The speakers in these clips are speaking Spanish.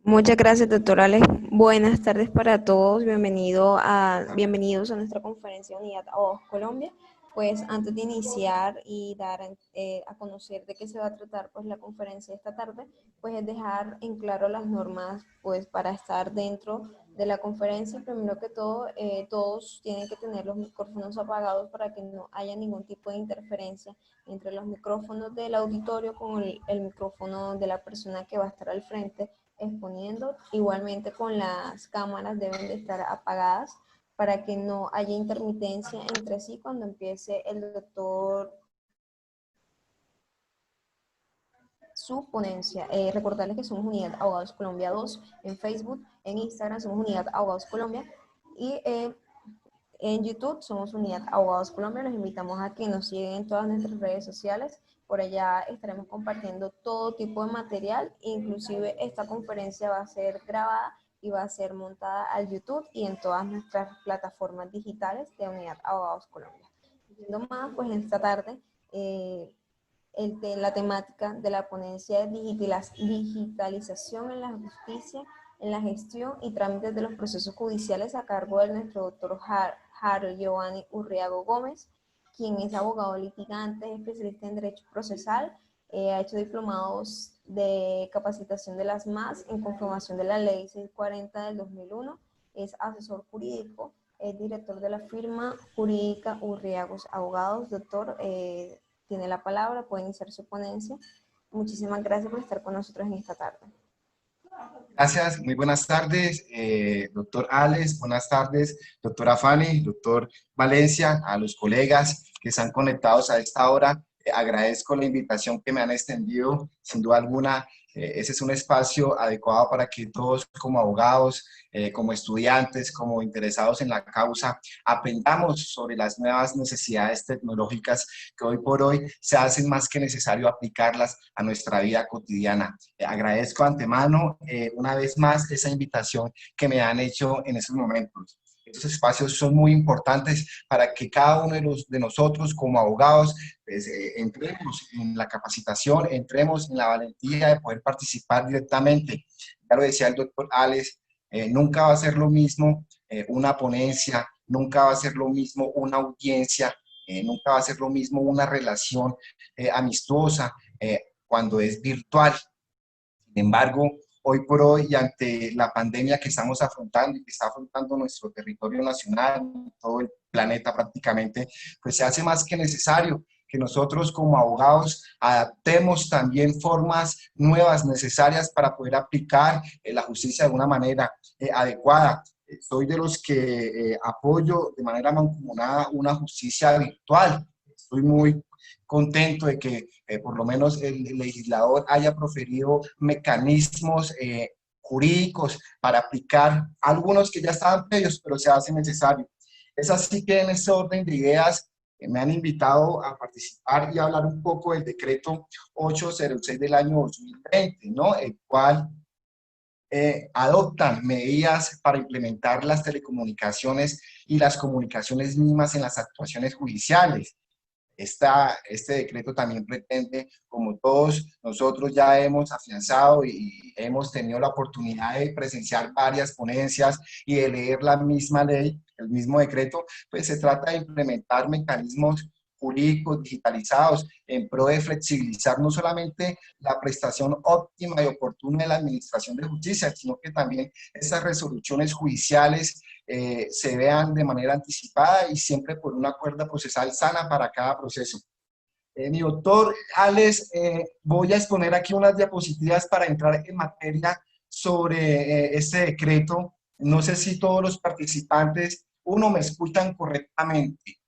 Muchas gracias, doctor Alex. Buenas tardes para todos. Bienvenidos a nuestra conferencia Unidad Abogados Colombia. Pues antes de iniciar y dar a conocer de qué se va a tratar pues la conferencia esta tarde, pues es dejar en claro las normas pues para estar dentro de la conferencia. Primero que todo, todos tienen que tener los micrófonos apagados para que no haya ningún tipo de interferencia entre los micrófonos del auditorio con el micrófono de la persona que va a estar al frente exponiendo. Igualmente con las cámaras deben de estar apagadas para que no haya intermitencia entre sí cuando empiece el doctor su ponencia. Recordarles que somos Unidad Abogados Colombia 2 en Facebook, en Instagram somos Unidad Abogados Colombia y en YouTube somos Unidad Abogados Colombia. Los invitamos a que nos sigan en todas nuestras redes sociales. Por allá estaremos compartiendo todo tipo de material. Inclusive esta conferencia va a ser grabada y va a ser montada al YouTube y en todas nuestras plataformas digitales de Unidad Abogados Colombia. Viendo más, pues esta tarde la temática de la ponencia de digitalización en la justicia, en la gestión y trámites de los procesos judiciales a cargo de nuestro doctor Harold Giovanni Urriago Gómez, quien es abogado litigante, especialista en derecho procesal, ha hecho diplomados de capacitación de las MAS en conformación de la ley 640 del 2001, es asesor jurídico, es director de la firma jurídica Urriagos Abogados. Doctor, tiene la palabra, puede iniciar su ponencia. Muchísimas gracias por estar con nosotros en esta tarde. Gracias, muy buenas tardes, doctor Alex, buenas tardes, doctora Fanny, doctor Valencia, a los colegas que están conectados a esta hora. Agradezco la invitación que me han extendido, sin duda alguna. Ese es un espacio adecuado para que todos como abogados, como estudiantes, como interesados en la causa, aprendamos sobre las nuevas necesidades tecnológicas que hoy por hoy se hacen más que necesario aplicarlas a nuestra vida cotidiana. Agradezco de antemano una vez más esa invitación que me han hecho en esos momentos. Estos espacios son muy importantes para que cada uno de nosotros como abogados pues, entremos en la capacitación, entremos en la valentía de poder participar directamente. Ya lo decía el doctor Alex, nunca va a ser lo mismo una ponencia, nunca va a ser lo mismo una audiencia, nunca va a ser lo mismo una relación amistosa cuando es virtual. Sin embargo, hoy por hoy y ante la pandemia que estamos afrontando y que está afrontando nuestro territorio nacional, todo el planeta prácticamente, pues se hace más que necesario que nosotros como abogados adaptemos también formas nuevas necesarias para poder aplicar la justicia de una manera adecuada. Soy de los que apoyo de manera mancomunada una justicia virtual. Estoy muy contento de que por lo menos el legislador haya proferido mecanismos jurídicos para aplicar algunos que ya estaban previos, pero se hace necesario. Es así que en ese orden de ideas me han invitado a participar y a hablar un poco del decreto 806 del año 2020, ¿no? El cual adoptan medidas para implementar las telecomunicaciones y las comunicaciones mínimas en las actuaciones judiciales. Este decreto también pretende, como todos nosotros ya hemos afianzado y hemos tenido la oportunidad de presenciar varias ponencias y de leer la misma ley, el mismo decreto, pues se trata de implementar mecanismos jurídicos digitalizados en pro de flexibilizar no solamente la prestación óptima y oportuna de la administración de justicia, sino que también esas resoluciones judiciales se vean de manera anticipada y siempre por una cuerda procesal sana para cada proceso. Mi doctor Alex, voy a exponer aquí unas diapositivas para entrar en materia sobre este decreto. No sé si todos los participantes, uno, me escuchan correctamente.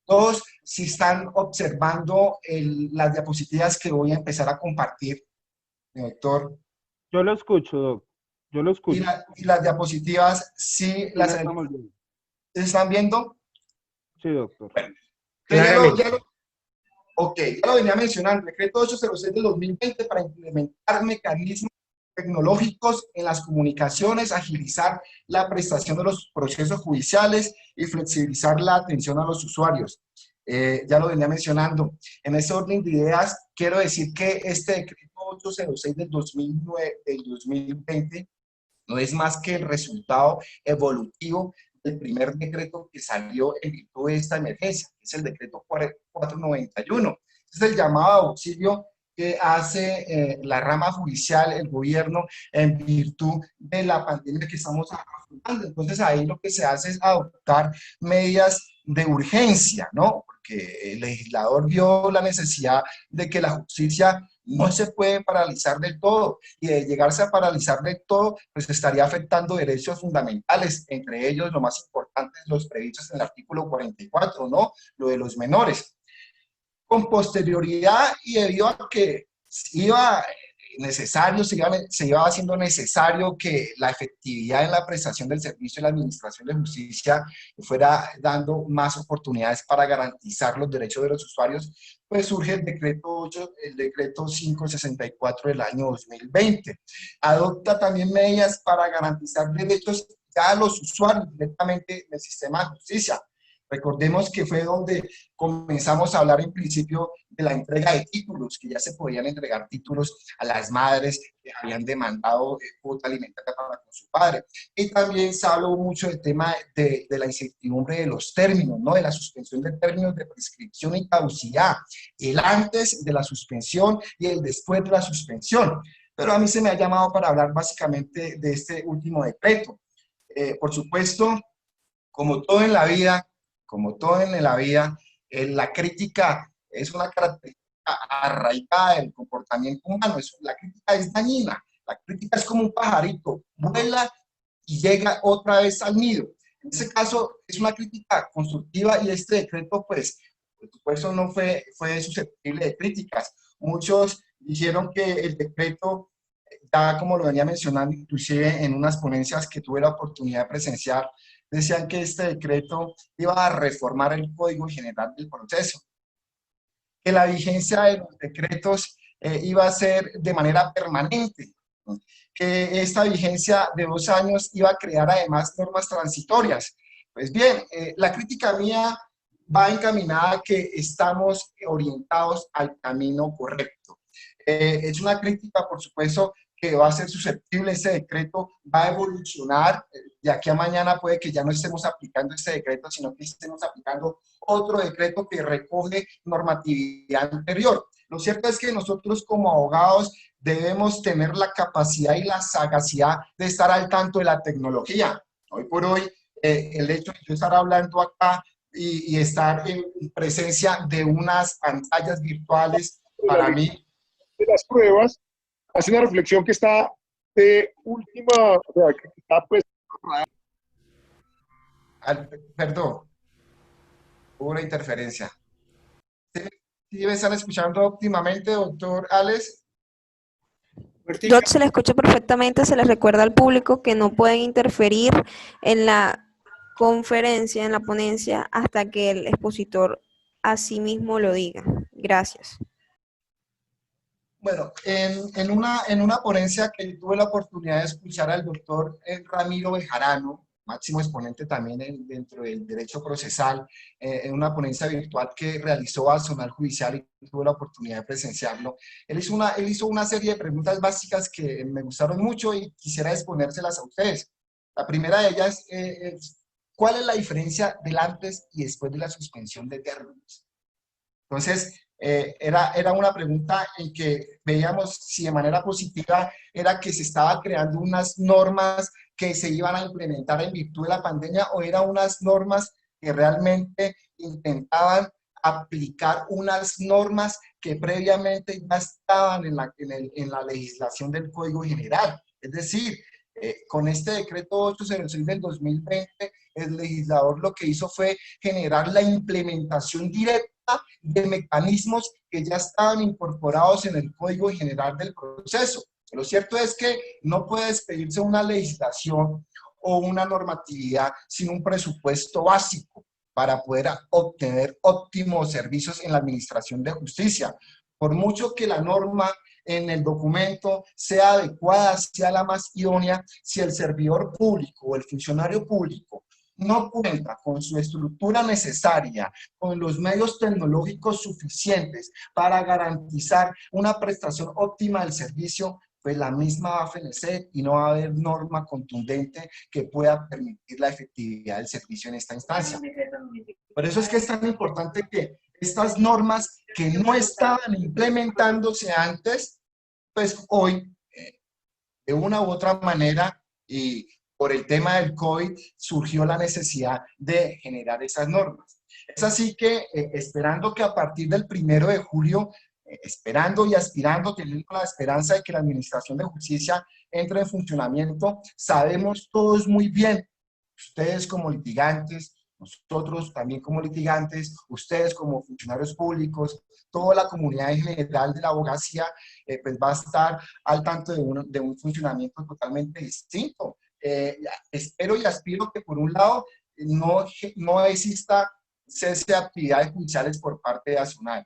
Dos, si están observando las diapositivas que voy a empezar a compartir, mi doctor. Yo lo escucho, Doc. Yo lo Y, escucho. y las diapositivas, sí, Sí, las lo estamos viendo. están viendo. Sí, doctor. Bueno, Claramente. ok, ya lo venía mencionando, decreto 806 de 2020 para implementar mecanismos tecnológicos en las comunicaciones, agilizar la prestación de los procesos judiciales y flexibilizar la atención a los usuarios. ya lo venía mencionando. En ese orden de ideas, quiero decir que este decreto 806 del 2009, del 2020 no es más que el resultado evolutivo del primer decreto que salió en virtud de esta emergencia, que es el decreto 491. Es el llamado auxilio que hace la rama judicial, el gobierno, en virtud de la pandemia que estamos afrontando. Entonces ahí lo que se hace es adoptar medidas de urgencia, ¿no? Porque el legislador vio la necesidad de que la justicia no se puede paralizar del todo, y de llegarse a paralizar del todo, pues estaría afectando derechos fundamentales, entre ellos lo más importante, los previstos en el artículo 44, ¿no? Lo de los menores. Con posterioridad y debido a que iba necesario, se iba haciendo necesario que la efectividad en la prestación del servicio de la Administración de Justicia fuera dando más oportunidades para garantizar los derechos de los usuarios, pues surge el decreto 8, el decreto 564 del año 2020. Adopta también medidas para garantizar derechos ya a los usuarios directamente del sistema de justicia. Recordemos que fue donde comenzamos a hablar en principio de la entrega de títulos, que ya se podían entregar títulos a las madres que habían demandado cuota alimentaria para con su padre. Y también se habló mucho del tema de la incertidumbre de los términos, ¿no? De la suspensión de términos de prescripción y caducidad, el antes de la suspensión y el después de la suspensión. Pero a mí se me ha llamado para hablar básicamente de este último decreto. Por supuesto, como todo en la vida, la crítica es una característica arraigada del comportamiento humano. La crítica es dañina, la crítica es como un pajarito, vuela y llega otra vez al nido. En ese caso es una crítica constructiva y este decreto, pues, por supuesto, no fue susceptible de críticas. Muchos dijeron que el decreto, ya como lo venía mencionando, inclusive en unas ponencias que tuve la oportunidad de presenciar, decían que este decreto iba a reformar el Código General del Proceso, que la vigencia de los decretos iba a ser de manera permanente, ¿no? Que esta vigencia de 2 años iba a crear además normas transitorias. Pues bien, la crítica mía va encaminada a que estamos orientados al camino correcto. Es una crítica, por supuesto, que va a ser susceptible, ese decreto va a evolucionar, de aquí a mañana puede que ya no estemos aplicando este decreto, sino que estemos aplicando otro decreto que recoge normatividad anterior. Lo cierto es que nosotros como abogados debemos tener la capacidad y la sagacidad de estar al tanto de la tecnología. Hoy por hoy, el hecho de yo estar hablando acá y estar en presencia de unas pantallas virtuales, para mí, de las pruebas, hace una reflexión que está de última, o sea, que está pues... Perdón, hubo una interferencia. ¿Sí me están escuchando óptimamente, doctor Alex? Yo se le escucha perfectamente, se les recuerda al público que no pueden interferir en la conferencia, en la ponencia, hasta que el expositor a sí mismo lo diga. Gracias. Bueno, en una ponencia que tuve la oportunidad de escuchar al doctor Ramiro Bejarano, máximo exponente también dentro del derecho procesal, en una ponencia virtual que realizó Azonal Judicial y tuve la oportunidad de presenciarlo. Él hizo una serie de preguntas básicas que me gustaron mucho y quisiera exponérselas a ustedes. La primera de ellas es, ¿cuál es la diferencia del antes y después de la suspensión de términos? Entonces, era una pregunta en que veíamos si de manera positiva era que se estaba creando unas normas que se iban a implementar en virtud de la pandemia o eran unas normas que realmente intentaban aplicar unas normas que previamente ya estaban en la legislación del Código General. Es decir, con este decreto 806 del 2020, el legislador lo que hizo fue generar la implementación directa de mecanismos que ya estaban incorporados en el Código General del Proceso. Lo cierto es que no puede despedirse una legislación o una normatividad sin un presupuesto básico para poder obtener óptimos servicios en la administración de justicia. Por mucho que la norma en el documento sea adecuada, sea la más idónea, si el servidor público o el funcionario público no cuenta con su estructura necesaria, con los medios tecnológicos suficientes para garantizar una prestación óptima del servicio, pues la misma va a fenecer y no va a haber norma contundente que pueda permitir la efectividad del servicio en esta instancia. Por eso es que es tan importante que estas normas que no estaban implementándose antes, pues hoy, de una u otra manera, y por el tema del COVID, surgió la necesidad de generar esas normas. Es así que, esperando que a partir del 1 de julio, esperando y aspirando, teniendo la esperanza de que la Administración de Justicia entre en funcionamiento, sabemos todos muy bien, ustedes como litigantes, nosotros también como litigantes, ustedes como funcionarios públicos, toda la comunidad en general de la abogacía, pues va a estar al tanto de un funcionamiento totalmente distinto. Espero y aspiro que por un lado no exista cese de actividades judiciales por parte de ASUNAI,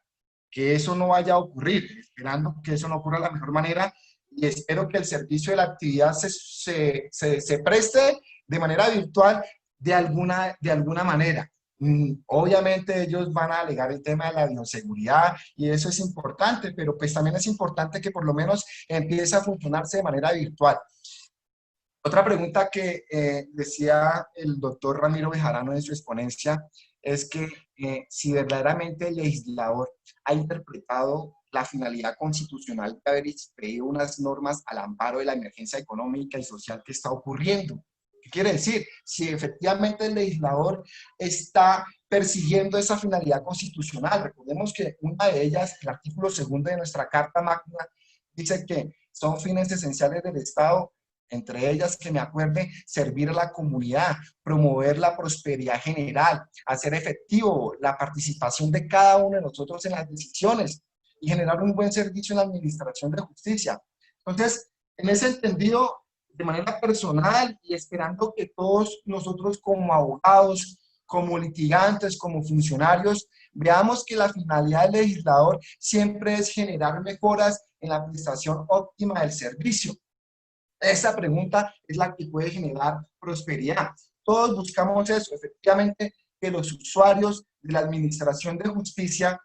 que eso no vaya a ocurrir, esperando que eso no ocurra de la mejor manera, y espero que el servicio de la actividad se preste de manera virtual de alguna manera. Obviamente ellos van a alegar el tema de la bioseguridad y eso es importante, pero pues también es importante que por lo menos empiece a funcionarse de manera virtual. Otra pregunta que decía el doctor Ramiro Bejarano en su exponencia es que si verdaderamente el legislador ha interpretado la finalidad constitucional de haber expedido unas normas al amparo de la emergencia económica y social que está ocurriendo. ¿Qué quiere decir? Si efectivamente el legislador está persiguiendo esa finalidad constitucional. Recordemos que una de ellas, el artículo 2 de nuestra Carta Magna, dice que son fines esenciales del Estado, entre ellas, que me acuerde, servir a la comunidad, promover la prosperidad general, hacer efectivo la participación de cada uno de nosotros en las decisiones y generar un buen servicio en la administración de justicia. Entonces, en ese entendido, de manera personal y esperando que todos nosotros como abogados, como litigantes, como funcionarios, veamos que la finalidad del legislador siempre es generar mejoras en la prestación óptima del servicio. Esa pregunta es la que puede generar prosperidad. Todos buscamos eso, efectivamente, que los usuarios de la administración de justicia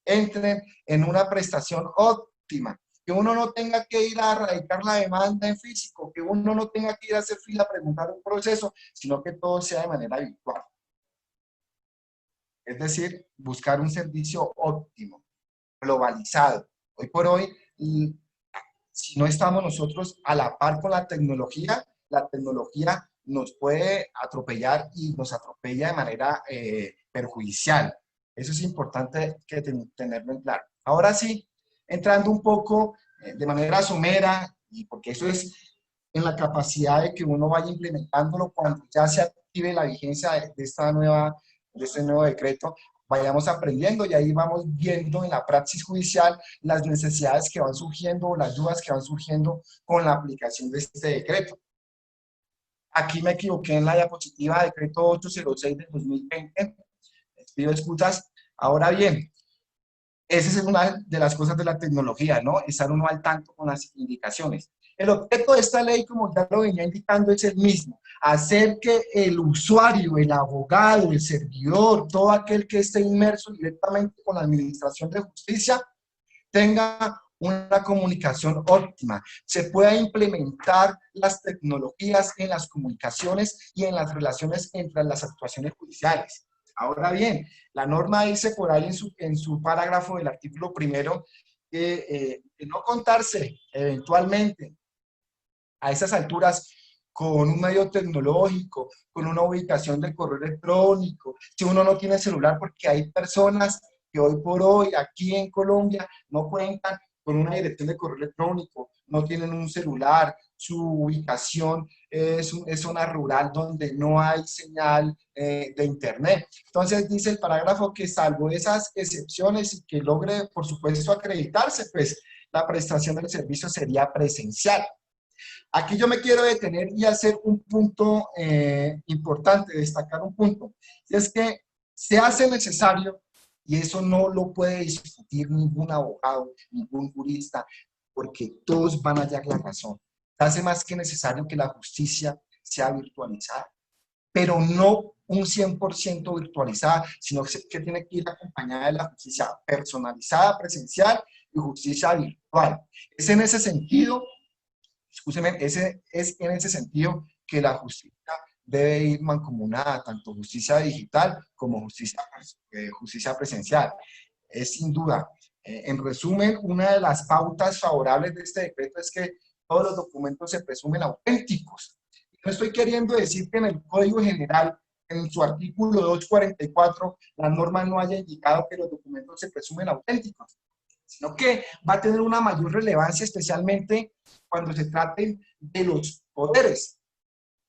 entren en una prestación óptima, que uno no tenga que ir a radicar la demanda en físico, que uno no tenga que ir a hacer fila a preguntar un proceso, sino que todo sea de manera virtual. Es decir, buscar un servicio óptimo, globalizado. Hoy por hoy, si no estamos nosotros a la par con la tecnología nos puede atropellar y nos atropella de manera perjudicial. Eso es importante que tenerlo en claro. Ahora sí, entrando un poco de manera somera, y porque eso es en la capacidad de que uno vaya implementándolo cuando ya se active la vigencia de este nuevo decreto, vayamos aprendiendo y ahí vamos viendo en la praxis judicial las necesidades que van surgiendo o las dudas que van surgiendo con la aplicación de este decreto. Aquí me equivoqué en la diapositiva, decreto 806 de 2020, les pido excusas. Ahora bien, esa es una de las cosas de la tecnología, ¿no? Estar uno al tanto con las indicaciones. El objeto de esta ley, como ya lo venía indicando, es el mismo: hacer que el usuario, el abogado, el servidor, todo aquel que esté inmerso directamente con la administración de justicia, tenga una comunicación óptima, se pueda implementar las tecnologías en las comunicaciones y en las relaciones entre las actuaciones judiciales. Ahora bien, la norma dice por ahí en su parágrafo del artículo 1 que no contarse eventualmente a esas alturas con un medio tecnológico, con una ubicación del correo electrónico, si uno no tiene celular, porque hay personas que hoy por hoy aquí en Colombia no cuentan con una dirección de correo electrónico, no tienen un celular, su ubicación es zona rural donde no hay señal de internet. Entonces dice el parágrafo que salvo esas excepciones y que logre, por supuesto, acreditarse, pues la prestación del servicio sería presencial. Aquí yo me quiero detener y hacer un punto importante, destacar un punto, y es que se hace necesario, y eso no lo puede discutir ningún abogado, ningún jurista, porque todos van a hallar la razón. Se hace más que necesario que la justicia sea virtualizada, pero no un 100% virtualizada, sino que tiene que ir acompañada de la justicia personalizada, presencial y justicia virtual. Es en ese sentido, escúcheme, es en ese sentido que la justicia debe ir mancomunada, tanto justicia digital como justicia presencial. Es sin duda. En resumen, una de las pautas favorables de este decreto es que todos los documentos se presumen auténticos. No estoy queriendo decir que en el Código General, en su artículo 244, la norma no haya indicado que los documentos se presumen auténticos, sino que va a tener una mayor relevancia, especialmente cuando se traten de los poderes.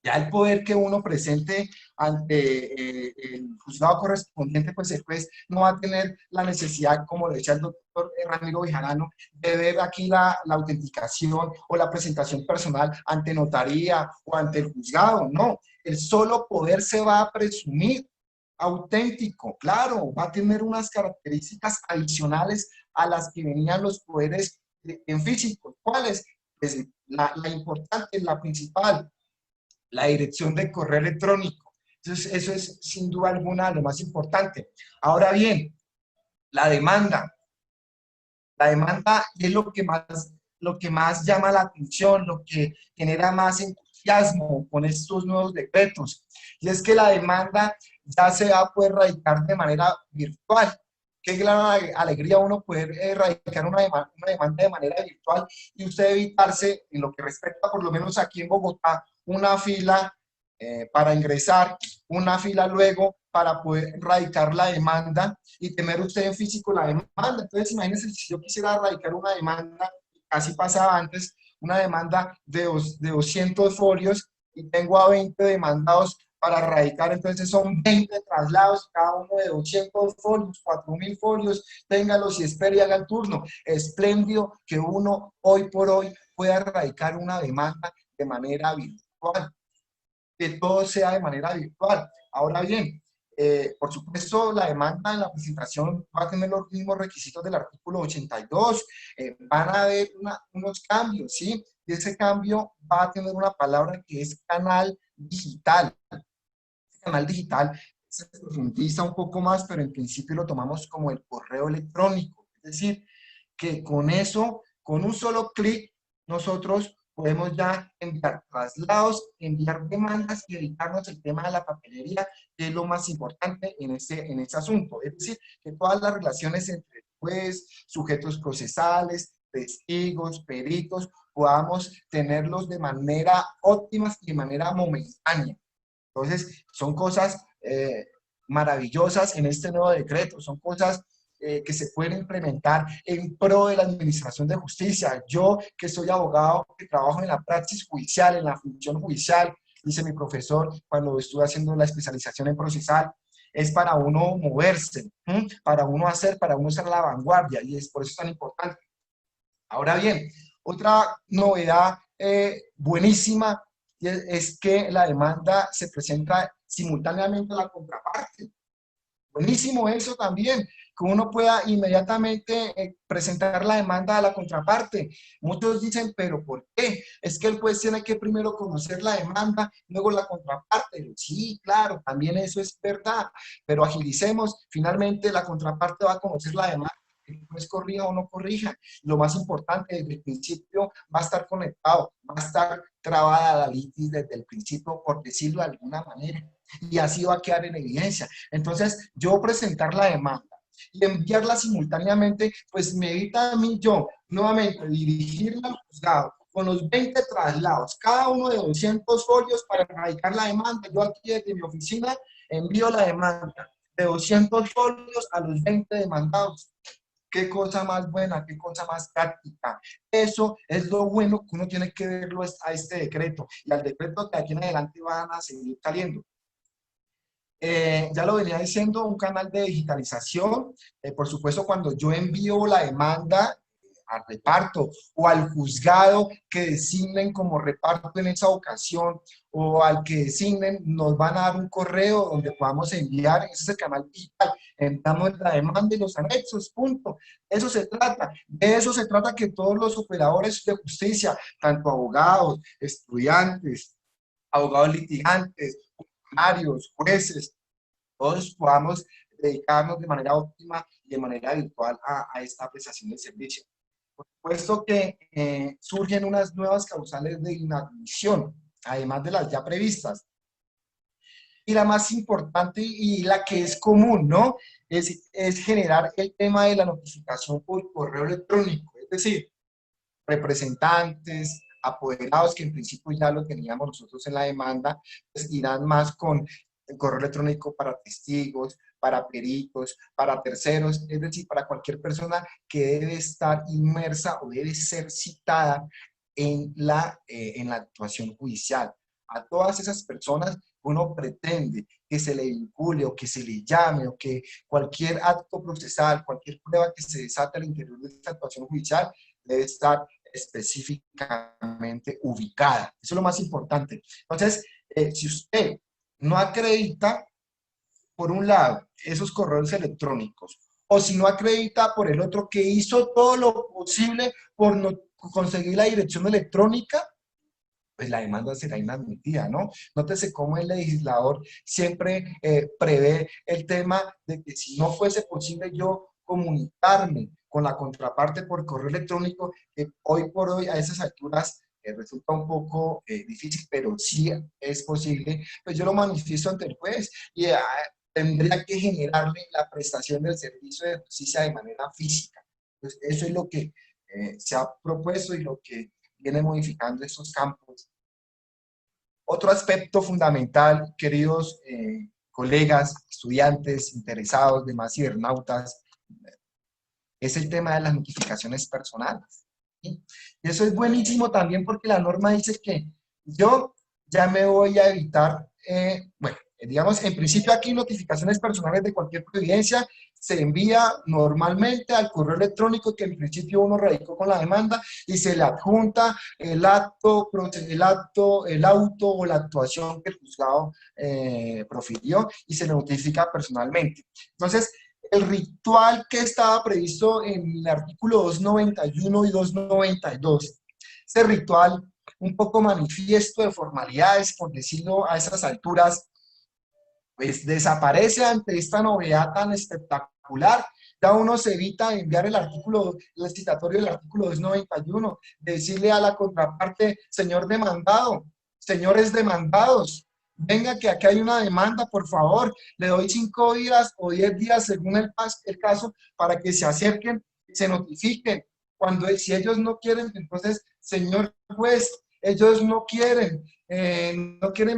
Ya el poder que uno presente ante el juzgado correspondiente, pues el juez no va a tener la necesidad, como lo decía el doctor Ramiro Bejarano, de ver aquí la autenticación o la presentación personal ante notaría o ante el juzgado. No, el solo poder se va a presumir auténtico, claro, va a tener unas características adicionales a las que venían los poderes en físico. ¿Cuáles? Pues la importante, la principal, la dirección de correo electrónico. Entonces, eso es sin duda alguna lo más importante. Ahora bien, la demanda. La demanda es lo que más llama la atención, lo que genera más entusiasmo con estos nuevos decretos. Y es que la demanda ya se va a poder radicar de manera virtual. Qué gran alegría uno poder radicar una demanda de manera virtual y usted evitarse, en lo que respecta, por lo menos aquí en Bogotá, una fila para ingresar, una fila luego para poder radicar la demanda y tener usted en físico la demanda. Entonces, imagínense si yo quisiera radicar una demanda, así pasaba antes, una demanda de 200 folios y tengo a 20 demandados para radicar, entonces son 20 traslados, cada uno de 200 folios, 4.000 folios, téngalos y espere y haga el turno. Espléndido que uno hoy por hoy pueda radicar una demanda de manera virtual, que todo sea de manera virtual. Ahora bien, por supuesto, la demanda en la presentación va a tener los mismos requisitos del artículo 82, van a haber unos cambios, ¿sí? Y ese cambio va a tener una palabra que es canal digital. Este canal digital se profundiza un poco más, pero en principio lo tomamos como el correo electrónico. Es decir, que con eso, con un solo clic, nosotros podemos ya enviar traslados, enviar demandas y evitarnos el tema de la papelería, que es lo más importante en ese asunto. Es decir, que todas las relaciones entre juez, sujetos procesales, testigos, peritos, podamos tenerlos de manera óptima y de manera momentánea. Entonces, son cosas maravillosas en este nuevo decreto, son cosas que se pueden implementar en pro de la administración de justicia. Yo, que soy abogado, que trabajo en la praxis judicial, en la función judicial, dice mi profesor cuando estuve haciendo la especialización en procesal, es para uno moverse, para uno hacer, para uno ser a la vanguardia, y es por eso tan importante. Ahora bien, otra novedad buenísima es que la demanda se presenta simultáneamente a la contraparte. Buenísimo eso también, que uno pueda inmediatamente presentar la demanda a la contraparte. Muchos dicen, ¿pero por qué? Es que el juez tiene que primero conocer la demanda, luego la contraparte. Sí, claro, también eso es verdad, pero agilicemos, finalmente la contraparte va a conocer la demanda, que el juez corrija o no corrija. Lo más importante, desde el principio va a estar conectado, va a estar trabada la litis desde el principio, por decirlo de alguna manera, y así va a quedar en evidencia. Entonces, yo presentar la demanda y enviarla simultáneamente, pues me evita a mí yo, nuevamente, dirigirla al juzgado con los 20 traslados, cada uno de 200 folios para erradicar la demanda. Yo aquí desde mi oficina envío la demanda de 200 folios a los 20 demandados. Qué cosa más buena, qué cosa más práctica. Eso es lo bueno que uno tiene que verlo a este decreto y al decreto que aquí en adelante van a seguir saliendo. Ya lo venía diciendo, un canal de digitalización. Por supuesto, cuando yo envío la demanda al reparto o al juzgado que designen como reparto en esa ocasión o al que designen, nos van a dar un correo donde podamos enviar, ese es el canal digital, enviamos la demanda y los anexos, punto. Eso se trata, de eso se trata, que todos los operadores de justicia, tanto abogados, estudiantes, abogados litigantes, funcionarios, jueces, todos podamos dedicarnos de manera óptima y de manera virtual a esta prestación de servicio. Por supuesto que surgen unas nuevas causales de inadmisión, además de las ya previstas. Y la más importante y la que es común, ¿no? Es generar el tema de la notificación por correo electrónico. Es decir, representantes, apoderados, que en principio ya lo teníamos nosotros en la demanda, pues irán más con el correo electrónico para testigos, para peritos, para terceros, es decir, para cualquier persona que debe estar inmersa o debe ser citada en la actuación judicial. A todas esas personas uno pretende que se le vincule o que se le llame o que cualquier acto procesal, cualquier prueba que se desate al interior de esta actuación judicial debe estar específicamente ubicada. Eso es lo más importante. Entonces, si usted no acredita, por un lado, esos correos electrónicos, o si no acredita por el otro, que hizo todo lo posible por no conseguir la dirección electrónica, pues la demanda será inadmitida, ¿no? Nótese cómo el legislador siempre prevé el tema de que si no fuese posible yo comunicarme con la contraparte por correo electrónico, que hoy por hoy a esas alturas resulta un poco difícil, pero sí es posible, pues yo lo manifiesto ante el juez y tendría que generarle la prestación del servicio de justicia de manera física. Pues eso es lo que se ha propuesto y lo que viene modificando estos campos. Otro aspecto fundamental, queridos colegas, estudiantes, interesados, demás cibernautas, es el tema de las notificaciones personales. ¿Sí? Y eso es buenísimo también porque la norma dice que yo ya me voy a evitar, bueno, digamos, en principio aquí notificaciones personales de cualquier providencia se envía normalmente al correo electrónico que en principio uno radicó con la demanda y se le adjunta el auto o la actuación que el juzgado profirió y se le notifica personalmente. Entonces, el ritual que estaba previsto en el artículo 291 y 292, ese ritual un poco manifiesto de formalidades, por decirlo a esas alturas, pues desaparece ante esta novedad tan espectacular. Ya uno se evita enviar el citatorio del artículo 291, decirle a la contraparte, señor demandado, señores demandados, venga que aquí hay una demanda, por favor, le doy 5 días o 10 días según el caso para que se acerquen y se notifiquen. Si ellos no quieren, entonces, señor juez, ellos no quieren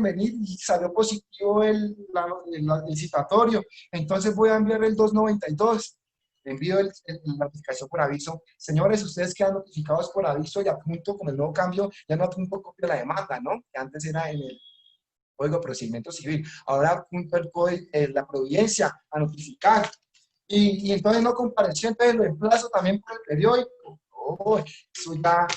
venir y salió positivo el citatorio, entonces voy a enviar el 292. Envío la notificación por aviso. Señores, ustedes quedan notificados por aviso y adjunto con el nuevo cambio, ya no adjunto copia de la demanda, ¿no? Que antes era en el Código de Procedimiento Civil. Ahora adjunto la providencia a notificar. Y entonces no compareció, entonces lo emplazo también por el periódico. Oh, eso ya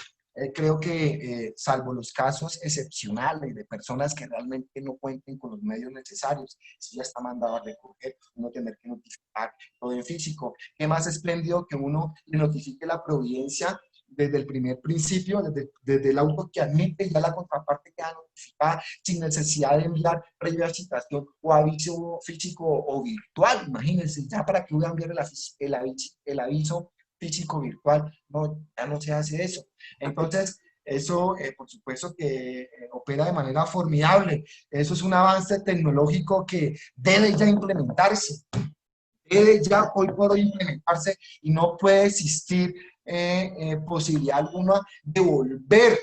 creo que salvo los casos excepcionales de personas que realmente no cuenten con los medios necesarios, eso ya está mandado a recoger, uno tener que notificar todo en físico. ¿Qué más espléndido que uno le notifique la providencia desde el primer principio, desde el auto que admite, ya la contraparte queda notificada sin necesidad de enviar previa citación o aviso físico o virtual? Imagínense, ya para que voy a enviar el aviso físico virtual, no, ya no se hace eso. Entonces, eso, por supuesto que opera de manera formidable. Eso es un avance tecnológico que debe ya implementarse. Debe ya hoy por hoy implementarse y no puede existir posibilidad alguna de volver,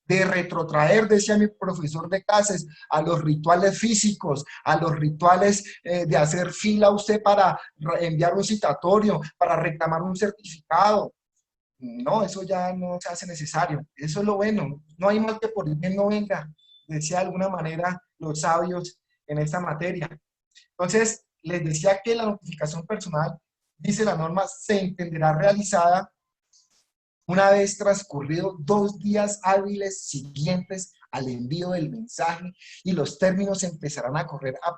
de retrotraer, decía mi profesor de clases, a los rituales físicos, a los rituales de hacer fila usted para enviar un citatorio, para reclamar un certificado. No, eso ya no se hace necesario. Eso es lo bueno. No hay mal que por el bien no venga, decía de alguna manera los sabios en esta materia. Entonces, les decía que la notificación personal, dice la norma, se entenderá realizada una vez transcurrido 2 días hábiles siguientes al envío del mensaje y los términos empezarán a correr a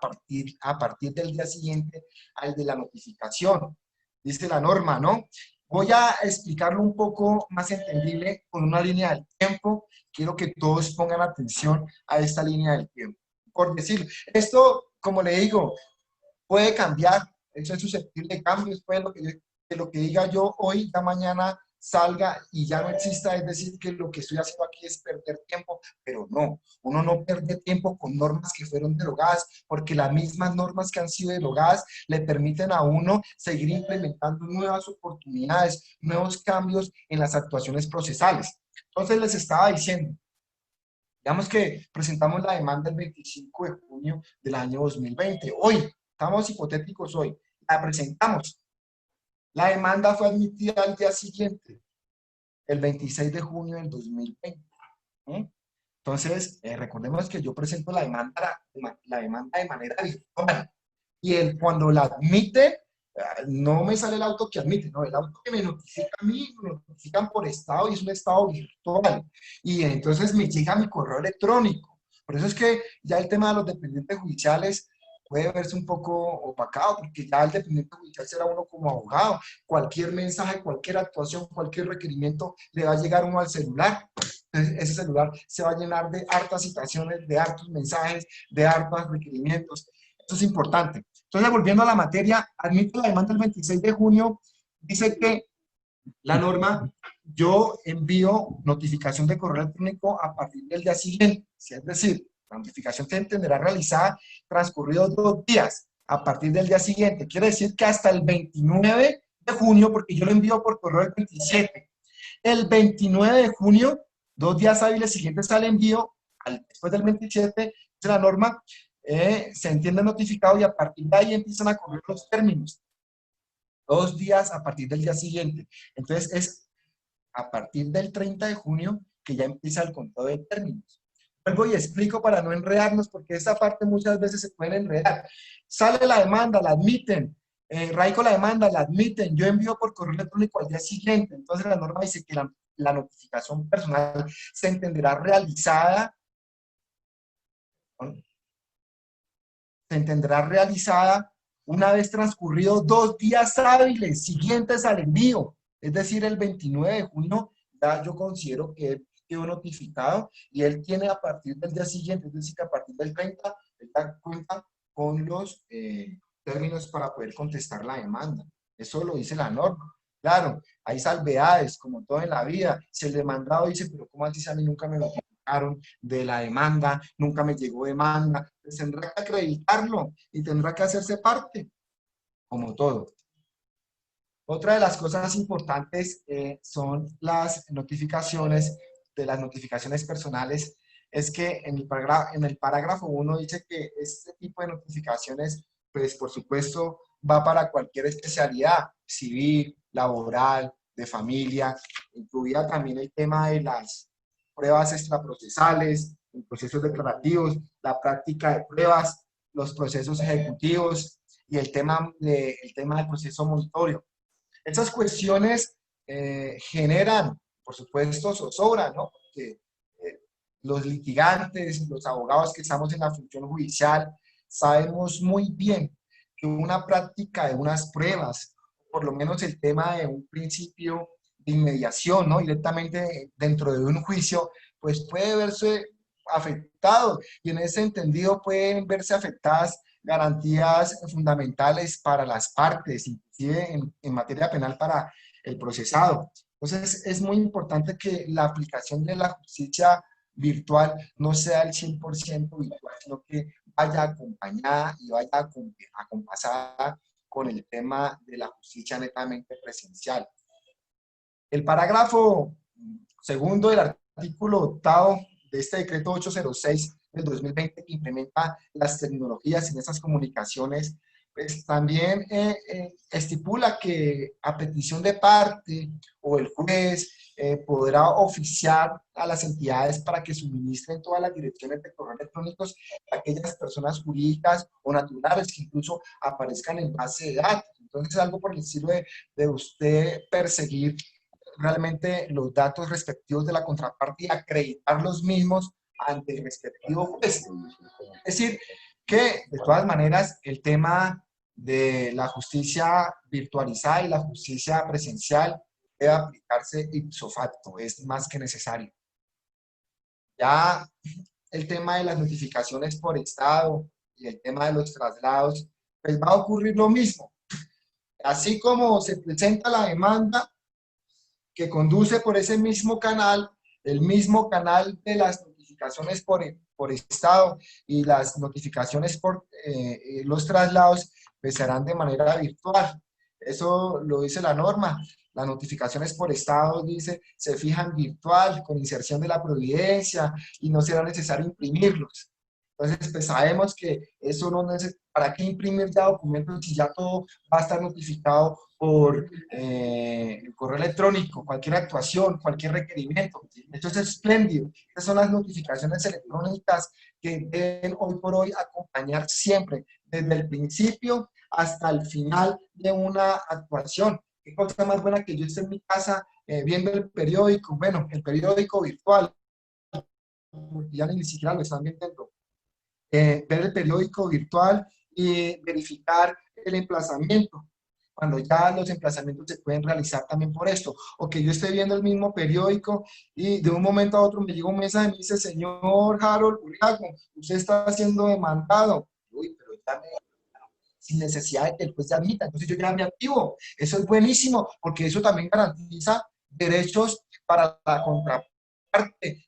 partir del día siguiente al de la notificación. Dice la norma, ¿no? Voy a explicarlo un poco más entendible con una línea del tiempo. Quiero que todos pongan atención a esta línea del tiempo. por decirlo. Esto, como le digo, puede cambiar, eso es susceptible de cambios, puede que lo que diga yo hoy, ya mañana salga y ya no exista, es decir, que lo que estoy haciendo aquí es perder tiempo, pero no, uno no pierde tiempo con normas que fueron derogadas, porque las mismas normas que han sido derogadas le permiten a uno seguir implementando nuevas oportunidades, nuevos cambios en las actuaciones procesales. Entonces les estaba diciendo, digamos que presentamos la demanda el 25 de junio del año 2020. Hoy, estamos hipotéticos hoy, la presentamos. La demanda fue admitida al día siguiente, el 26 de junio del 2020. ¿Eh? Entonces, recordemos que yo presento la demanda de manera virtual. Y cuando la admite, no me sale el auto que admite, no, el auto que me notifica a mí, me notifican por estado y es un estado virtual. Y entonces me llega a mi correo electrónico. Por eso es que ya el tema de los dependientes judiciales puede verse un poco opacado, porque ya el dependiente judicial será uno como abogado. Cualquier mensaje, cualquier actuación, cualquier requerimiento le va a llegar uno al celular. Entonces, ese celular se va a llenar de hartas citaciones, de hartos mensajes, de hartos requerimientos. Esto es importante. Entonces, volviendo a la materia, admito la demanda el 26 de junio, dice que la norma, yo envío notificación de correo electrónico a partir del día siguiente, es decir, la notificación se entenderá realizada transcurridos 2 días a partir del día siguiente. Quiere decir que hasta el 29 de junio, porque yo lo envío por correo el 27, el 29 de junio, 2 días hábiles siguientes al envío, después del 27, de la norma, se entiende notificado y a partir de ahí empiezan a correr los términos. 2 días a partir del día siguiente. Entonces es a partir del 30 de junio que ya empieza el conteo de términos. Vuelvo y explico para no enredarnos, porque esta parte muchas veces se puede enredar. Sale la demanda, la admiten, radico la demanda, la admiten, yo envío por correo electrónico al día siguiente. Entonces la norma dice que la notificación personal se entenderá realizada, una vez transcurridos 2 días hábiles siguientes al envío, es decir, el 29 de junio, ya yo considero que él quedó notificado y él tiene a partir del día siguiente, es decir, que a partir del 30, él da cuenta con los términos para poder contestar la demanda. Eso lo dice la norma. Claro, hay salvedades, como todo en la vida. Si el demandado dice, pero ¿cómo así si a mí nunca me notificaron de la demanda, nunca me llegó demanda? Pues tendrá que acreditarlo y tendrá que hacerse parte, como todo. Otra de las cosas importantes son las notificaciones, de las notificaciones personales, es que en el parágrafo 1 dice que este tipo de notificaciones, pues por supuesto, va para cualquier especialidad, civil, laboral, de familia, incluida también el tema de las pruebas extraprocesales, los procesos declarativos, la práctica de pruebas, los procesos ejecutivos y el tema del proceso monitorio. Esas cuestiones generan, por supuesto, zozobra, ¿no? Porque los litigantes, los abogados que estamos en la función judicial, sabemos muy bien que una práctica de unas pruebas, por lo menos el tema de un principio de inmediación, ¿no? Directamente dentro de un juicio, pues puede verse afectado y en ese entendido pueden verse afectadas garantías fundamentales para las partes, inclusive en materia penal para el procesado. Entonces, es muy importante que la aplicación de la justicia virtual no sea el 100% virtual, sino que vaya acompañada y vaya acompasada con el tema de la justicia netamente presencial. El parágrafo segundo del artículo 8 de este decreto 806 del 2020 que implementa las tecnologías en esas comunicaciones, pues también estipula que a petición de parte o el juez podrá oficiar a las entidades para que suministren todas las direcciones de correo electrónicos a aquellas personas jurídicas o naturales que incluso aparezcan en base de datos. Entonces es algo por el estilo de usted perseguir realmente los datos respectivos de la contraparte y acreditar los mismos ante el respectivo juez. Es decir, que de todas maneras el tema de la justicia virtualizada y la justicia presencial debe aplicarse ipso facto, es más que necesario. Ya el tema de las notificaciones por estado y el tema de los traslados, pues va a ocurrir lo mismo. Así como se presenta la demanda que conduce por ese mismo canal, el mismo canal de las notificaciones por estado y las notificaciones por los traslados, pues se harán de manera virtual. Eso lo dice la norma. Las notificaciones por estado, dice, se fijan virtual con inserción de la providencia y no será necesario imprimirlos. Entonces, pues sabemos que eso no necesita, ¿para qué imprimir ya documentos si ya todo va a estar notificado por el correo electrónico, cualquier actuación, cualquier requerimiento? Esto es espléndido. Estas son las notificaciones electrónicas que deben hoy por hoy acompañar siempre, desde el principio hasta el final de una actuación. ¿Qué cosa más buena que yo esté en mi casa viendo el periódico? Bueno, el periódico virtual, porque ya ni siquiera lo están viendo. Ver el periódico virtual y verificar el emplazamiento, cuando ya los emplazamientos se pueden realizar también por esto, o que yo esté viendo el mismo periódico y de un momento a otro me llega un mensaje y me dice, señor Harold Uriago, usted está siendo demandado. Uy, pero ya me, sin necesidad de que el juez se admita, entonces yo ya me activo. Eso es buenísimo, porque eso también garantiza derechos para la contraparte,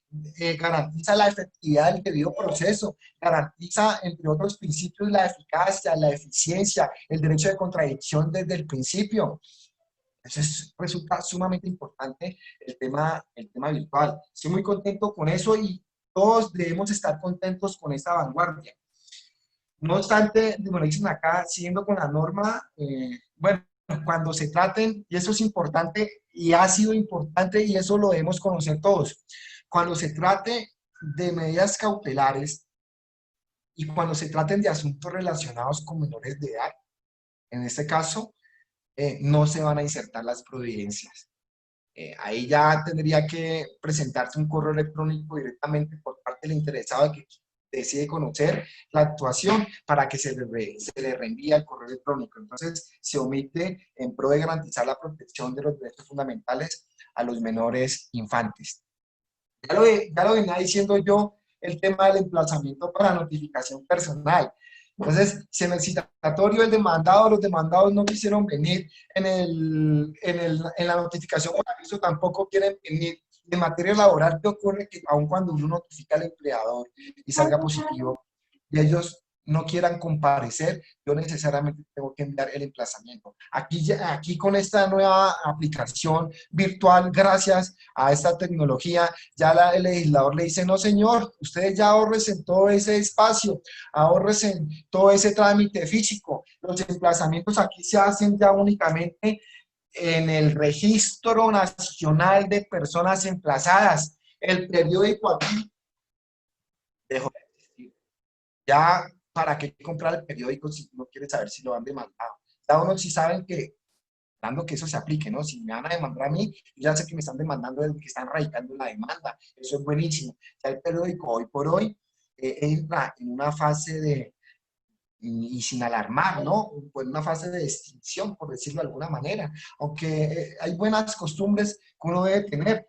garantiza la efectividad del debido proceso, garantiza, entre otros principios, la eficacia, la eficiencia, el derecho de contradicción desde el principio. Eso resulta sumamente importante el tema virtual. Estoy muy contento con eso y todos debemos estar contentos con esta vanguardia. No obstante, como dicen acá, siguiendo con la norma, bueno, cuando se traten, y eso es importante y ha sido importante y eso lo debemos conocer todos, cuando se trate de medidas cautelares y cuando se traten de asuntos relacionados con menores de edad, en este caso, no se van a insertar las providencias. Ahí ya tendría que presentarse un correo electrónico directamente por parte del interesado que decide conocer la actuación para que se le reenvíe el correo electrónico. Entonces, se omite en pro de garantizar la protección de los derechos fundamentales a los menores infantes. Ya lo venía diciendo yo, el tema del emplazamiento para notificación personal. Entonces, si en el citatorio el demandado, los demandados no quisieron venir, en la notificación por aviso tampoco quieren venir. De materia laboral, ¿qué ocurre? Que aun cuando uno notifica al empleador y salga positivo, y ellos no quieran comparecer, yo necesariamente tengo que enviar el emplazamiento. Aquí con esta nueva aplicación virtual, gracias a esta tecnología, ya el legislador le dice, no señor, ustedes ya ahorren todo ese espacio, ahorren todo ese trámite físico. Los emplazamientos aquí se hacen ya únicamente en el Registro Nacional de Personas Emplazadas. El periódico aquí dejó de existir. Ya, ¿para qué comprar el periódico si no quiere saber si lo han demandado? Ya uno sí saben que, dando que eso se aplique, ¿no? Si me van a demandar a mí, yo ya sé que me están demandando desde que están radicando la demanda. Eso es buenísimo. Ya el periódico hoy por hoy entra en una fase de, y sin alarmar, ¿no? Pues una fase de extinción, por decirlo de alguna manera. Aunque hay buenas costumbres que uno debe tener.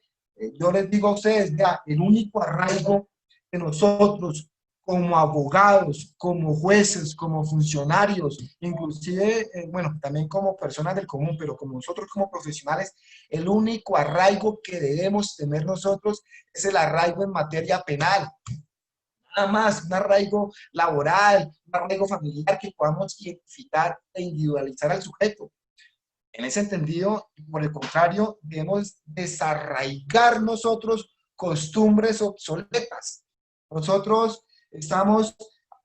Yo les digo a ustedes, ya, el único arraigo de nosotros como abogados, como jueces, como funcionarios, inclusive, bueno, también como personas del común, pero como nosotros como profesionales, el único arraigo que debemos tener nosotros es el arraigo en materia penal. Nada más, un arraigo laboral, un arraigo familiar que podamos identificar e individualizar al sujeto. En ese entendido, por el contrario, debemos desarraigar nosotros costumbres obsoletas. Nosotros estamos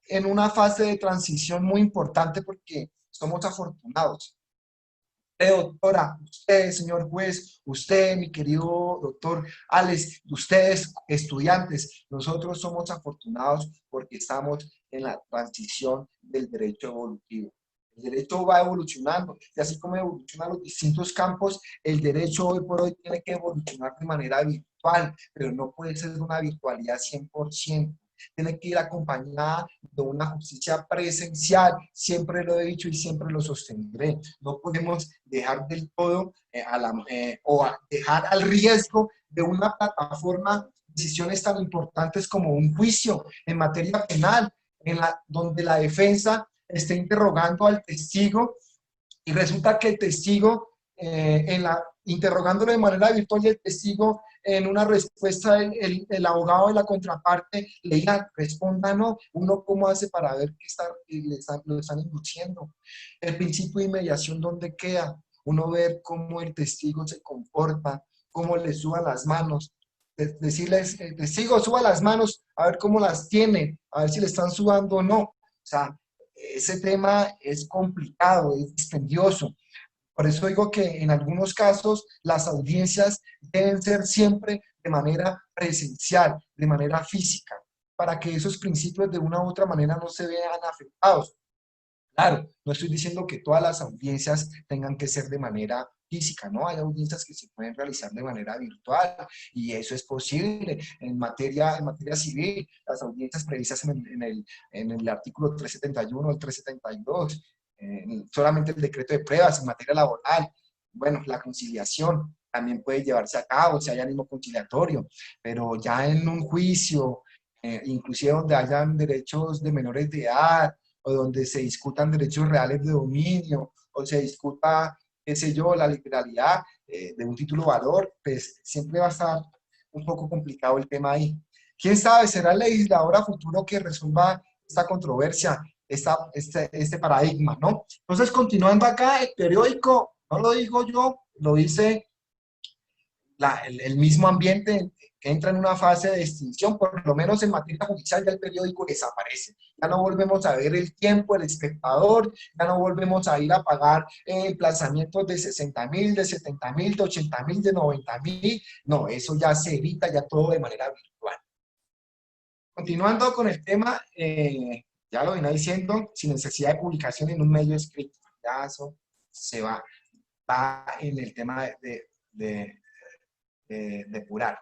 en una fase de transición muy importante porque somos afortunados. Doctora, usted, señor juez, usted, mi querido doctor Alex, ustedes, estudiantes, nosotros somos afortunados porque estamos en la transición del derecho evolutivo. El derecho va evolucionando y así como evolucionan los distintos campos, el derecho hoy por hoy tiene que evolucionar de manera virtual, pero no puede ser una virtualidad 100%. Tiene que ir acompañada de una justicia presencial, siempre lo he dicho y siempre lo sostendré. No podemos dejar del todo dejar al riesgo de una plataforma decisiones tan importantes como un juicio en materia penal, donde la defensa esté interrogando al testigo y resulta que el testigo, interrogándolo de manera virtual y el testigo en una respuesta, el abogado de la contraparte le diga, responda no, uno cómo hace para ver que lo están induciendo. El principio de inmediación, ¿dónde queda? Uno ver cómo el testigo se comporta, cómo le suba las manos, decirles, el testigo suba las manos, a ver cómo las tiene, a ver si le están sudando o no. O sea, ese tema es complicado, es dispendioso. Por eso digo que en algunos casos las audiencias deben ser siempre de manera presencial, de manera física, para que esos principios de una u otra manera no se vean afectados. Claro, no estoy diciendo que todas las audiencias tengan que ser de manera física, ¿no? Hay audiencias que se pueden realizar de manera virtual y eso es posible. En materia civil, las audiencias previstas en el artículo 371 o el 372, solamente el decreto de pruebas en materia laboral, bueno, la conciliación también puede llevarse a cabo, si hay ánimo conciliatorio, pero ya en un juicio, inclusive donde hayan derechos de menores de edad, o donde se discutan derechos reales de dominio, o se discuta, qué sé yo, la literalidad de un título valor, pues siempre va a estar un poco complicado el tema ahí. ¿Quién sabe? ¿Será el legislador a futuro que resuelva esta controversia, este paradigma, ¿no? Entonces, continuando acá, el periódico, no lo digo yo, lo dice el mismo ambiente que entra en una fase de extinción, por lo menos en materia judicial ya el periódico desaparece. Ya no volvemos a ver el tiempo, el espectador, ya no volvemos a ir a pagar emplazamientos de 60.000, de 70.000, de 80.000, de 90.000. No, eso ya se evita, ya todo de manera virtual. Continuando con el tema, ya lo venía diciendo, sin necesidad de publicación en un medio escrito. Ya eso se va en el tema de depurar.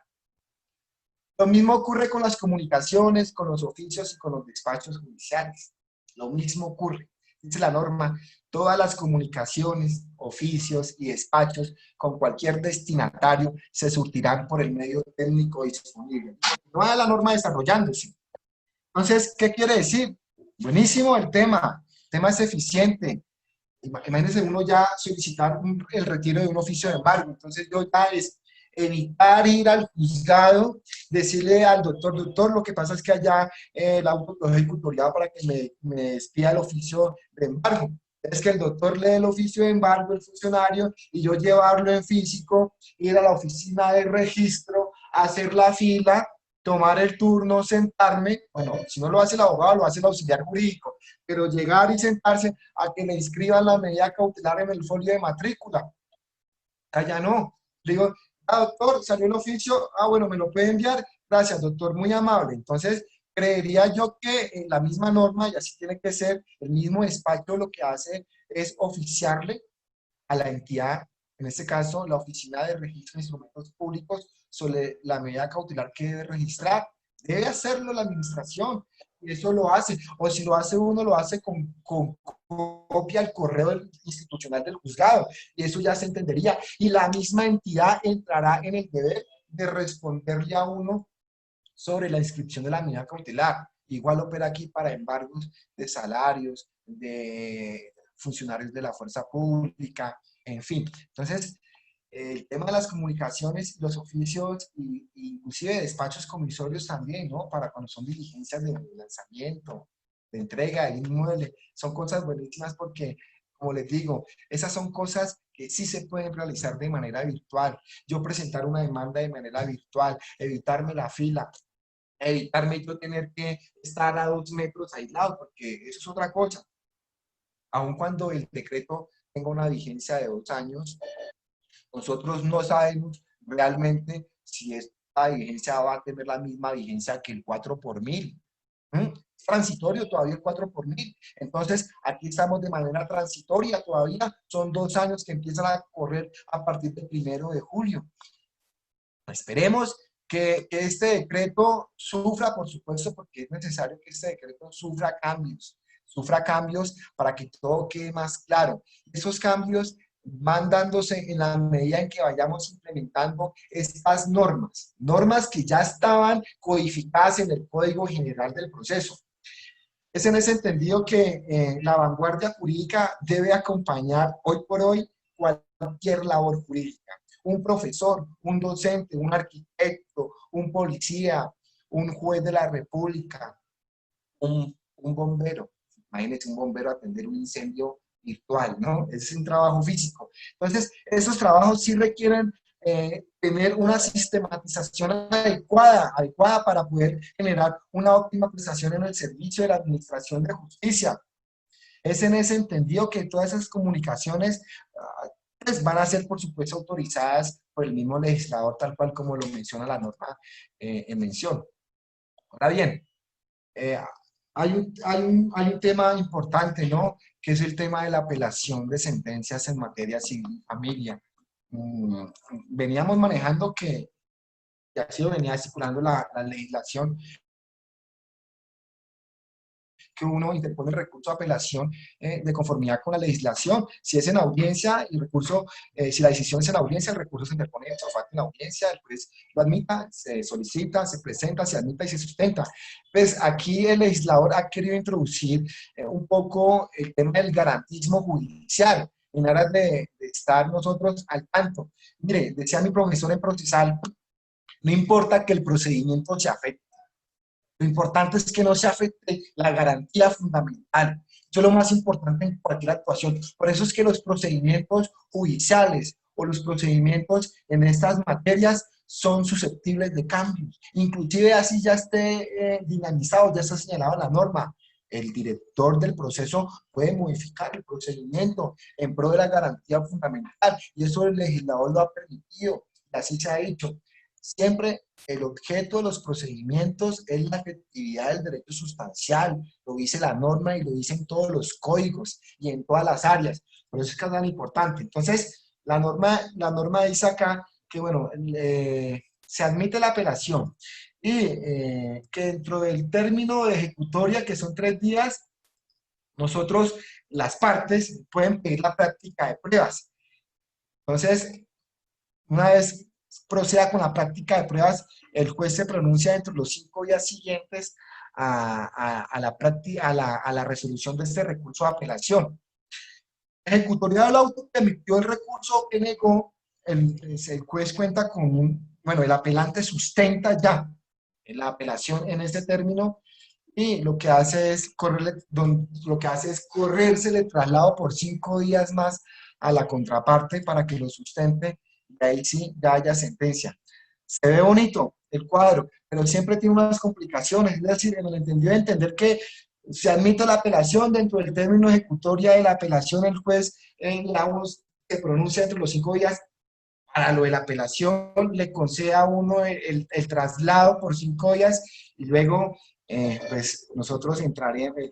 Lo mismo ocurre con las comunicaciones, con los oficios y con los despachos judiciales. Lo mismo ocurre. Dice la norma, todas las comunicaciones, oficios y despachos con cualquier destinatario se surtirán por el medio técnico disponible. No va la norma desarrollándose. Entonces, ¿qué quiere decir? Buenísimo el tema es eficiente. Imagínense uno ya solicitar el retiro de un oficio de embargo. Entonces yo ya es evitar ir al juzgado, decirle al doctor, lo que pasa es que allá la ejecutoriado para que me despida el oficio de embargo. Es que el doctor lee el oficio de embargo, el funcionario, y yo llevarlo en físico, ir a la oficina de registro, hacer la fila, tomar el turno, sentarme. Bueno, si no lo hace el abogado, lo hace el auxiliar jurídico, pero llegar y sentarse a que le inscriban la medida cautelar en el folio de matrícula. Allá no. Le digo, doctor, salió el oficio, bueno, me lo puede enviar, gracias doctor, muy amable. Entonces, creería yo que la misma norma, y así tiene que ser, el mismo despacho lo que hace es oficiarle a la entidad, en este caso la Oficina de Registro de Instrumentos Públicos, sobre la medida cautelar que debe registrar. Debe hacerlo la administración, y eso lo hace, o si lo hace uno, lo hace con copia al correo institucional del juzgado, y eso ya se entendería, y la misma entidad entrará en el deber de responderle a uno sobre la inscripción de la medida cautelar. Igual opera aquí para embargos de salarios, de funcionarios de la fuerza pública, en fin. Entonces, el tema de las comunicaciones, los oficios, inclusive despachos comisorios también, ¿no? Para cuando son diligencias de lanzamiento, de entrega del inmueble, son cosas buenísimas porque, como les digo, esas son cosas que sí se pueden realizar de manera virtual. Yo presentar una demanda de manera virtual, evitarme la fila, evitarme yo tener que estar a 2 metros aislado, porque eso es otra cosa. Aun cuando el decreto tenga una vigencia de 2 años, nosotros no sabemos realmente si esta vigencia va a tener la misma vigencia que el 4 por 1000. Es transitorio todavía el 4 por 1000. Entonces, aquí estamos de manera transitoria todavía. Son 2 años que empiezan a correr a partir del 1 de julio. Esperemos que este decreto sufra, por supuesto, porque es necesario que este decreto sufra cambios para que todo quede más claro. Esos cambios van dándose en la medida en que vayamos implementando estas normas, normas que ya estaban codificadas en el Código General del Proceso. Es en ese entendido que la vanguardia jurídica debe acompañar hoy por hoy cualquier labor jurídica. Un profesor, un docente, un arquitecto, un policía, un juez de la República, un bombero. Imagínense un bombero atender un incendio virtual, ¿no? Es un trabajo físico. Entonces, esos trabajos sí requieren tener una sistematización adecuada para poder generar una óptima prestación en el servicio de la administración de justicia. Es en ese entendido que todas esas comunicaciones pues van a ser, por supuesto, autorizadas por el mismo legislador, tal cual como lo menciona la norma en mención. Ahora bien, hay un tema importante, ¿no? Que es el tema de la apelación de sentencias en materia civil y familia. Veníamos manejando que así lo venía estipulando la legislación, que uno interpone el recurso de apelación de conformidad con la legislación. Si es en audiencia, el recurso, si la decisión es en audiencia, el recurso se interpone de facto en la audiencia, el juez lo admita, se solicita, se presenta, se admita y se sustenta. Pues aquí el legislador ha querido introducir un poco el tema del garantismo judicial, en aras de estar nosotros al tanto. Mire, decía mi profesor en procesal, no importa que el procedimiento se afecte, lo importante es que no se afecte la garantía fundamental. Eso es lo más importante en cualquier actuación. Por eso es que los procedimientos judiciales o los procedimientos en estas materias son susceptibles de cambios. Inclusive así ya esté dinamizado, ya está señalado en la norma. El director del proceso puede modificar el procedimiento en pro de la garantía fundamental y eso el legislador lo ha permitido y así se ha hecho. Siempre el objeto de los procedimientos es la efectividad del derecho sustancial, lo dice la norma y lo dicen todos los códigos y en todas las áreas, por eso es que es tan importante. Entonces, la norma dice acá que, bueno, se admite la apelación y que dentro del término de ejecutoria, que son 3 días, nosotros, las partes, pueden pedir la práctica de pruebas. Entonces, una vez proceda con la práctica de pruebas, el juez se pronuncia dentro de los 5 días siguientes a la resolución de este recurso de apelación. Ejecutoria del auto que emitió el recurso que negó, el juez cuenta con bueno, el apelante sustenta ya la apelación en este término y lo que hace es correrse el traslado por 5 días más a la contraparte para que lo sustente y ahí sí ya haya sentencia. Se ve bonito el cuadro, pero siempre tiene unas complicaciones, es decir, en el entendido de entender que se admite la apelación dentro del término ejecutoria de la apelación, el juez en la voz se pronuncia entre los 5 días, para lo de la apelación le concede a uno el traslado por 5 días y luego pues nosotros el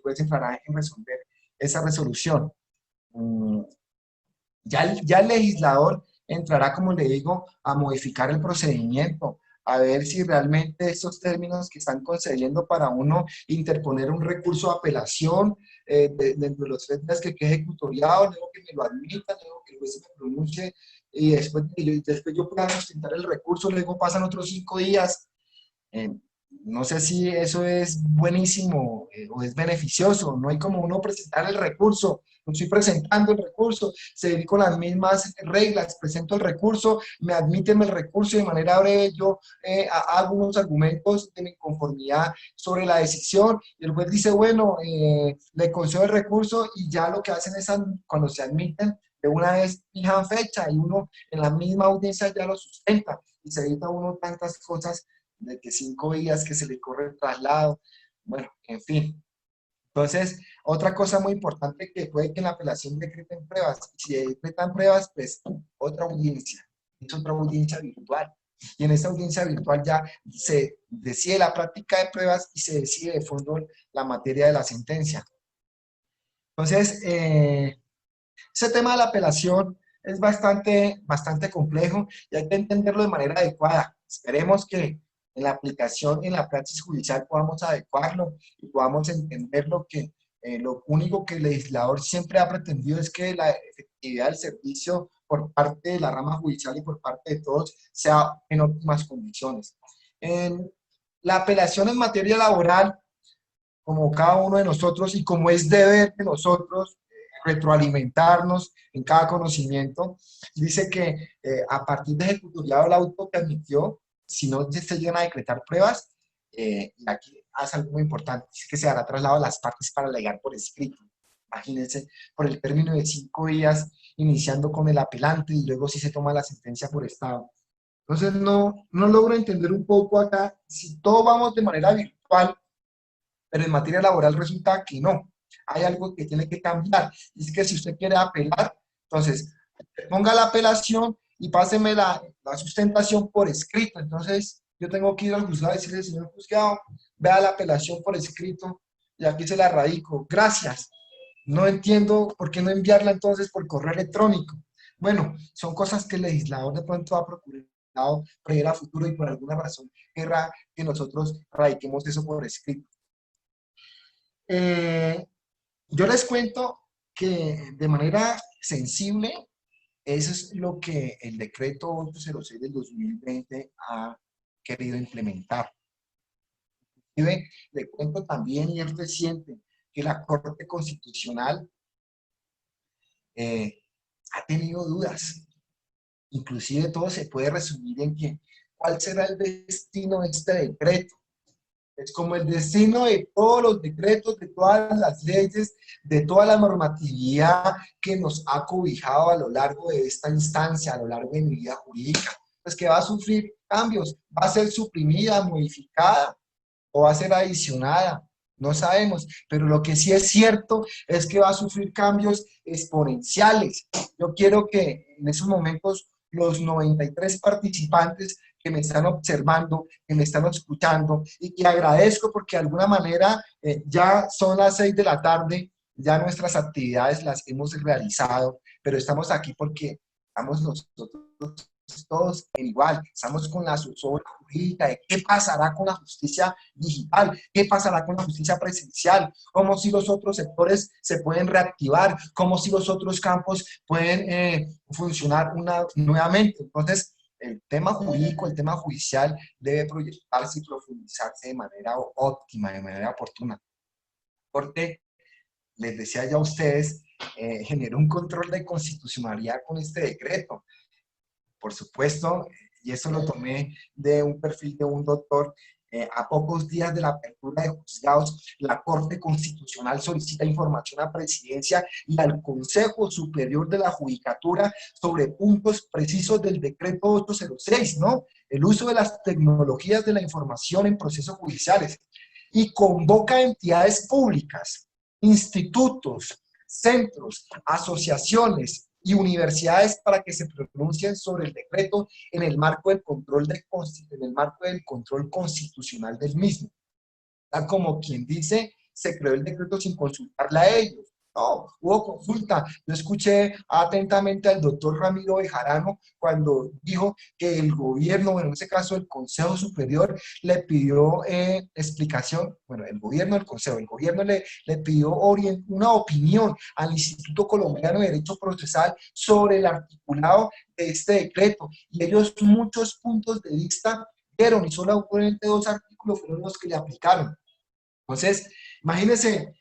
juez entrará en resolver esa resolución. Ya el legislador entrará, como le digo, a modificar el procedimiento, a ver si realmente estos términos que están concediendo para uno interponer un recurso de apelación dentro de los 3 días que quede ejecutoriado, luego que me lo admitan, luego que el juez se me pronuncie y después yo pueda sustentar el recurso, luego pasan otros 5 días. No sé si eso es buenísimo o es beneficioso. No hay como uno presentar el recurso. No estoy presentando el recurso, seguir con las mismas reglas. Presento el recurso, me admiten el recurso y de manera breve yo hago unos argumentos de mi conformidad sobre la decisión. Y el juez dice, bueno, le concedo el recurso y ya lo que hacen es cuando se admiten, de una vez fijan fecha y uno en la misma audiencia ya lo sustenta y se evita uno tantas cosas de que 5 días que se le corre el traslado, bueno, en fin. Entonces, otra cosa muy importante que puede que en la apelación decreten pruebas, si decretan pruebas, pues otra audiencia, es otra audiencia virtual. Y en esta audiencia virtual ya se decide la práctica de pruebas y se decide de fondo la materia de la sentencia. Entonces, ese tema de la apelación es bastante complejo y hay que entenderlo de manera adecuada. Esperemos que en la aplicación, en la praxis judicial podamos adecuarlo y podamos entender lo único que el legislador siempre ha pretendido es que la actividad del servicio por parte de la rama judicial y por parte de todos sea en óptimas condiciones. En la apelación en materia laboral, como cada uno de nosotros y como es deber de nosotros retroalimentarnos en cada conocimiento, dice que a partir de ejecutariado el auto que admitió, si no se llegan a decretar pruebas, y aquí hace algo muy importante, es que se hará traslado a las partes para alegar por escrito. Imagínense, por el término de 5 días, iniciando con el apelante y luego sí se toma la sentencia por estado. Entonces no logro entender un poco acá, si todos vamos de manera virtual, pero en materia laboral resulta que no. Hay algo que tiene que cambiar. Es que si usted quiere apelar, entonces ponga la apelación y páseme la sustentación por escrito. Entonces yo tengo que ir al juzgado y decirle, señor juzgado, vea la apelación por escrito y aquí se la radico. Gracias. No entiendo por qué no enviarla entonces por correo electrónico. Bueno, son cosas que el legislador de pronto ha procurado prever a futuro y por alguna razón querrá que nosotros radiquemos eso por escrito. Yo les cuento que de manera sensible, eso es lo que el decreto 806 del 2020 ha querido implementar. Le cuento también, y es reciente, que la Corte Constitucional ha tenido dudas. Inclusive todo se puede resumir en que, ¿cuál será el destino de este decreto? Es como el destino de todos los decretos, de todas las leyes, de toda la normatividad que nos ha cobijado a lo largo de esta instancia, a lo largo de mi vida jurídica. Pues que va a sufrir cambios, va a ser suprimida, modificada o va a ser adicionada. No sabemos, pero lo que sí es cierto es que va a sufrir cambios exponenciales. Yo quiero que en esos momentos los 93 participantes que me están observando, que me están escuchando y que agradezco porque de alguna manera ya son las 6 de la tarde, ya nuestras actividades las hemos realizado, pero estamos aquí porque estamos nosotros todos igual, estamos con la zozobra jurídica de qué pasará con la justicia digital, qué pasará con la justicia presencial, cómo si los otros sectores se pueden reactivar, cómo si los otros campos pueden funcionar nuevamente. Entonces, el tema jurídico, el tema judicial debe proyectarse y profundizarse de manera óptima, de manera oportuna. Porque, les decía ya a ustedes, generó un control de constitucionalidad con este decreto. Por supuesto, y eso lo tomé de un perfil de un doctor, a pocos días de la apertura de juzgados, la Corte Constitucional solicita información a Presidencia y al Consejo Superior de la Judicatura sobre puntos precisos del decreto 806, ¿no? El uso de las tecnologías de la información en procesos judiciales. Y convoca a entidades públicas, institutos, centros, asociaciones y universidades para que se pronuncien sobre el decreto en el marco del control constitucional del mismo. Tal como quien dice, se creó el decreto sin consultarla a ellos. No, hubo consulta. Yo escuché atentamente al doctor Ramiro Bejarano cuando dijo que el gobierno, bueno, en ese caso el Consejo Superior, le pidió explicación, bueno, el gobierno del Consejo, el gobierno le pidió una opinión al Instituto Colombiano de Derecho Procesal sobre el articulado de este decreto. Y ellos muchos puntos de vista dieron, y solamente 2 artículos fueron los que le aplicaron. Entonces, imagínense,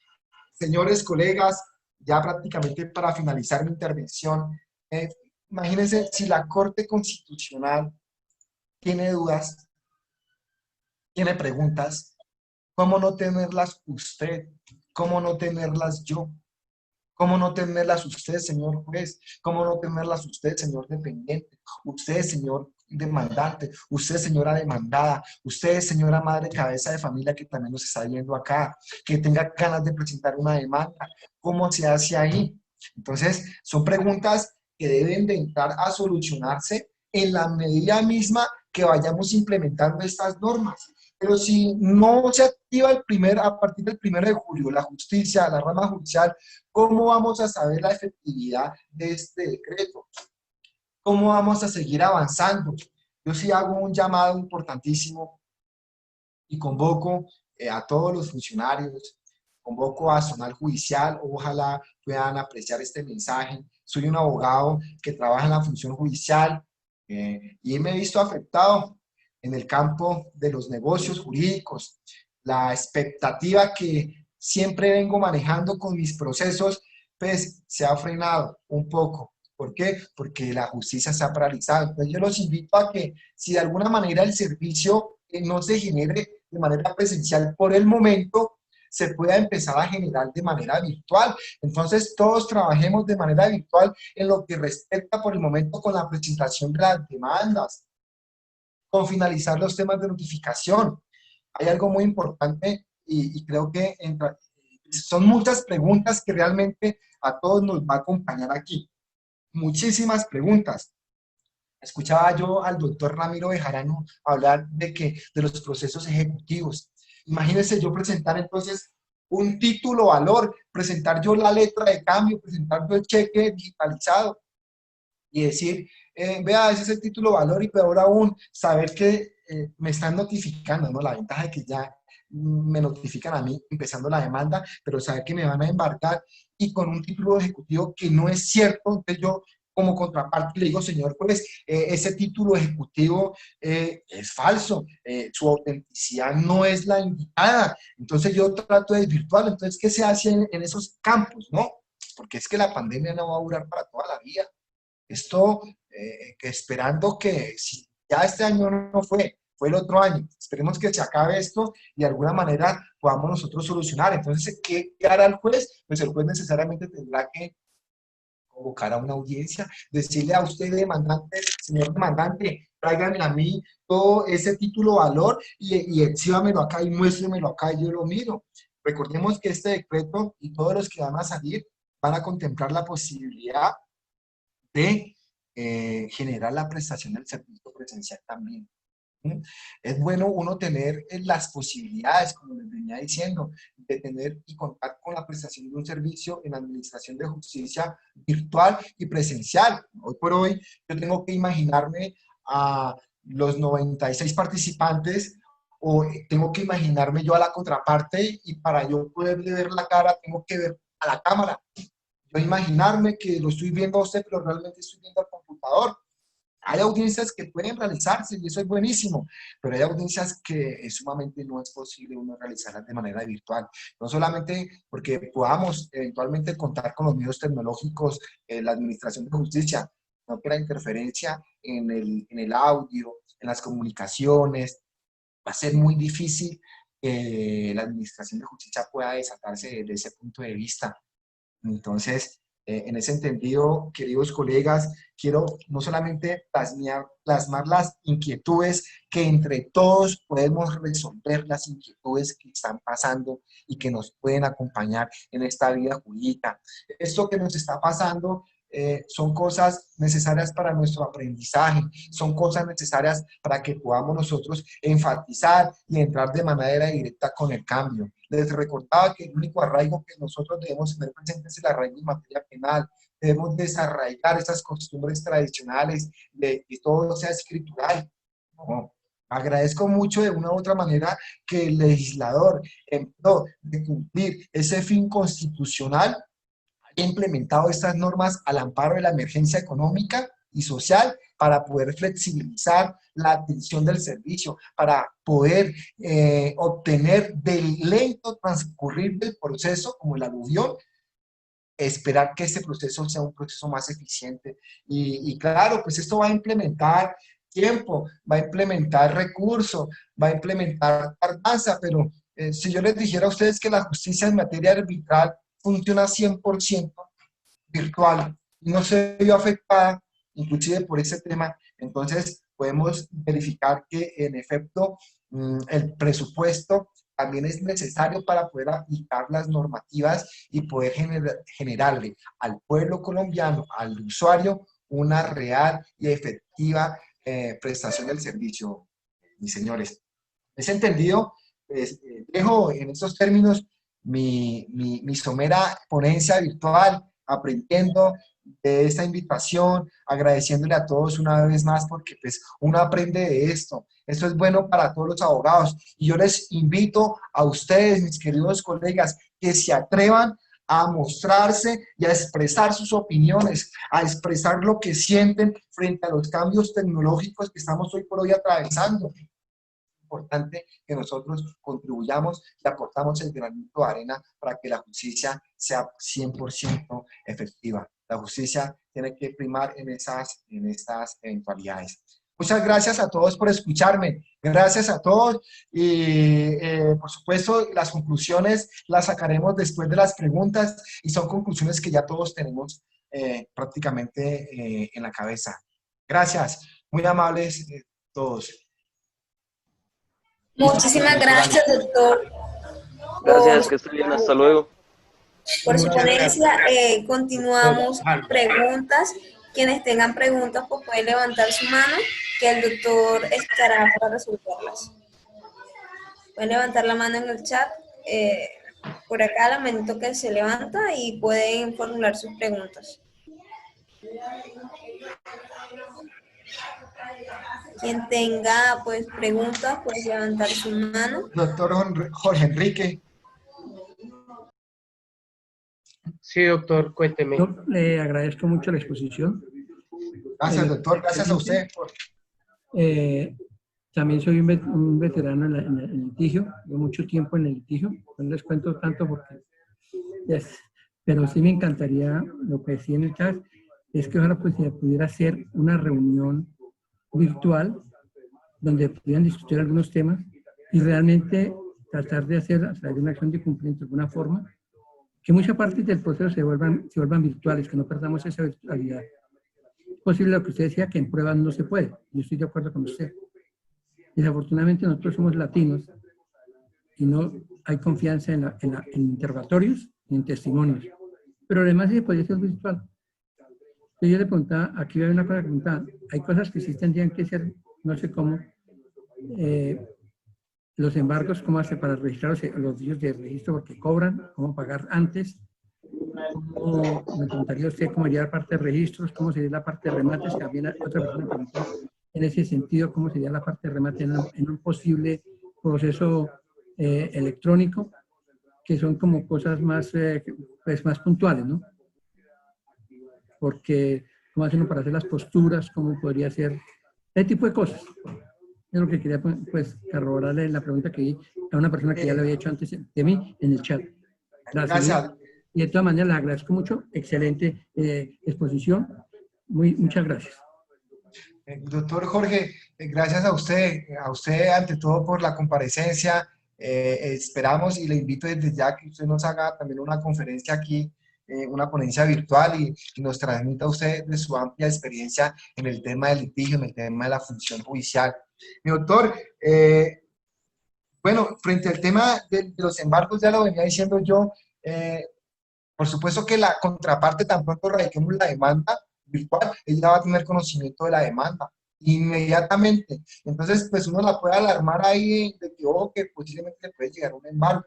señores colegas, ya prácticamente para finalizar mi intervención, imagínense si la Corte Constitucional tiene dudas, tiene preguntas, ¿cómo no tenerlas usted? ¿Cómo no tenerlas yo? ¿Cómo no tenerlas usted, señor juez? ¿Cómo no tenerlas usted, señor dependiente? Usted, señor demandante, usted, señora demandada, usted, señora madre cabeza de familia que también nos está viendo acá, que tenga ganas de presentar una demanda. ¿Cómo se hace ahí? Entonces, son preguntas que deben de entrar a solucionarse en la medida misma que vayamos implementando estas normas. Pero si no se activa a partir del 1 de julio, la justicia, la rama judicial, ¿cómo vamos a saber la efectividad de este decreto? ¿Cómo vamos a seguir avanzando? Yo sí hago un llamado importantísimo y convoco a todos los funcionarios, convoco a Zonal Judicial, ojalá puedan apreciar este mensaje, soy un abogado que trabaja en la función judicial y me he visto afectado en el campo de los negocios jurídicos. La expectativa que siempre vengo manejando con mis procesos, pues se ha frenado un poco. ¿Por qué? Porque la justicia se ha paralizado. Entonces yo los invito a que si de alguna manera el servicio no se genere de manera presencial por el momento, se pueda empezar a generar de manera virtual. Entonces todos trabajemos de manera virtual en lo que respecta por el momento con la presentación de las demandas, con finalizar los temas de notificación. Hay algo muy importante y creo que son muchas preguntas que realmente a todos nos va a acompañar aquí. Muchísimas preguntas. Escuchaba yo al doctor Ramiro Bejarano hablar de los procesos ejecutivos. Imagínense yo presentar entonces un título valor, presentar yo la letra de cambio, presentar yo el cheque digitalizado y decir, vea, ese es el título valor y peor aún, saber que me están notificando, ¿no? La ventaja de que ya me notifican a mí empezando la demanda, pero saber que me van a embarcar y con un título ejecutivo que no es cierto, entonces yo como contraparte le digo, señor juez, ese título ejecutivo es falso, su autenticidad no es la indicada, entonces yo trato de desvirtuarlo. Entonces, ¿qué se hace en esos campos, no? Porque es que la pandemia no va a durar para toda la vida. Esto, esperando que si ya este año no fue el otro año, esperemos que se acabe esto y de alguna manera podamos nosotros solucionar. Entonces, ¿qué hará el juez? Pues el juez necesariamente tendrá que convocar a una audiencia, decirle a usted, demandante, señor demandante, tráigame a mí todo ese título valor y exhíbamelo acá y muéstremelo acá y yo lo miro. Recordemos que este decreto y todos los que van a salir van a contemplar la posibilidad de generar la prestación del servicio presencial también. ¿Mm? Es bueno uno tener las posibilidades, como les venía diciendo, de tener y contar con la prestación de un servicio en administración de justicia virtual y presencial. Hoy por hoy yo tengo que imaginarme a los 96 participantes o tengo que imaginarme yo a la contraparte y para yo poderle ver la cara tengo que ver a la cámara. Yo imaginarme que lo estoy viendo a usted, pero realmente estoy viendo al computador. Hay audiencias que pueden realizarse y eso es buenísimo, pero hay audiencias que sumamente no es posible uno realizarlas de manera virtual. No solamente porque podamos eventualmente contar con los medios tecnológicos, la administración de justicia, sino que la interferencia en el audio, en las comunicaciones, va a ser muy difícil que la administración de justicia pueda desatarse desde ese punto de vista. Entonces, en ese entendido, queridos colegas, quiero no solamente plasmar las inquietudes, que entre todos podemos resolver las inquietudes que están pasando y que nos pueden acompañar en esta vida jurídica. Esto que nos está pasando son cosas necesarias para nuestro aprendizaje, son cosas necesarias para que podamos nosotros enfatizar y entrar de manera directa con el cambio. Les recordaba que el único arraigo que nosotros debemos tener presente es el arraigo en materia penal. Debemos desarraigar esas costumbres tradicionales de que todo sea escritural. No. Agradezco mucho de una u otra manera que el legislador, en pro de cumplir ese fin constitucional, ha implementado estas normas al amparo de la emergencia económica y social para poder flexibilizar la atención del servicio, para poder obtener del lento transcurrir del proceso, como el aluvión, esperar que ese proceso sea un proceso más eficiente. Y claro, pues esto va a implementar tiempo, va a implementar recursos, va a implementar tardanza, pero si yo les dijera a ustedes que la justicia en materia arbitral funciona 100% virtual y no se vio afectada, inclusive por ese tema, entonces podemos verificar que en efecto el presupuesto también es necesario para poder aplicar las normativas y poder generarle al pueblo colombiano, al usuario, una real y efectiva prestación del servicio, mis señores. ¿Es entendido? Pues, dejo en estos términos mi somera ponencia virtual, aprendiendo de esta invitación, agradeciéndole a todos una vez más porque pues uno aprende de esto. Esto es bueno para todos los abogados y yo les invito a ustedes, mis queridos colegas, que se atrevan a mostrarse y a expresar sus opiniones, a expresar lo que sienten frente a los cambios tecnológicos que estamos hoy por hoy atravesando. Es importante que nosotros contribuyamos y aportamos el granito de arena para que la justicia sea 100% efectiva. La justicia tiene que primar en estas eventualidades. Muchas gracias a todos por escucharme. Gracias a todos. Y por supuesto, las conclusiones las sacaremos después de las preguntas y son conclusiones que ya todos tenemos prácticamente en la cabeza. Gracias. Muy amables todos. Muchísimas gracias, doctor, Gracias, que esté bien, hasta luego. por su Muchas ponencia. Continuamos preguntas. Quienes tengan preguntas, pues pueden levantar su mano, que el doctor estará para resolverlas. Pueden levantar la mano en el chat. Por acá, la manito que se levanta y pueden formular sus preguntas. Quien tenga pues preguntas, puede levantar su mano. Doctor Jorge Enrique. Sí, doctor, cuénteme. Yo le agradezco mucho la exposición. Gracias, doctor. Gracias a usted. También soy un veterano en el litigio. Llevo mucho tiempo en el litigio. No les cuento tanto porque... pero sí me encantaría, lo que decía en el chat, es que ojalá pues, se pudiera hacer una reunión virtual donde pudieran discutir algunos temas y realmente tratar de hacer a través de una acción de cumplimiento de alguna forma que muchas partes del proceso se vuelvan virtuales, que no perdamos esa virtualidad. Es posible lo que usted decía, que en pruebas no se puede. Yo estoy de acuerdo con usted. Desafortunadamente nosotros somos latinos y no hay confianza en interrogatorios ni en testimonios. Pero además se podría ser virtual. Yo le preguntaba, aquí hay una cosa que preguntaba, hay cosas que sí tendrían que ser, no sé cómo, los embargos, cómo hace para registrar los días de registro, porque cobran, cómo pagar antes, cómo, me preguntaría usted cómo sería la parte de registros, cómo sería la parte de remates, que también otra persona preguntó en ese sentido, cómo sería la parte de remate en un posible proceso electrónico, que son como cosas más, pues más puntuales, ¿no? Porque cómo hacen para hacer las posturas, cómo podría ser, ese tipo de cosas. Es lo que quería pues corroborarle la pregunta que vi a una persona que ya lo había hecho antes de mí en el chat. Gracias. Y de todas maneras le agradezco mucho, excelente exposición, muchas gracias. Doctor Jorge, gracias a usted ante todo por la comparecencia. Esperamos y le invito desde ya que usted nos haga también una conferencia aquí, una ponencia virtual y nos transmita a usted de su amplia experiencia en el tema del litigio, en el tema de la función judicial. Mi doctor, bueno, frente al tema de los embargos, ya lo venía diciendo yo, por supuesto que la contraparte, tan pronto radiquemos la demanda virtual, ella va a tener conocimiento de la demanda inmediatamente. Entonces, pues uno la puede alarmar ahí de que, que posiblemente le puede llegar un embargo.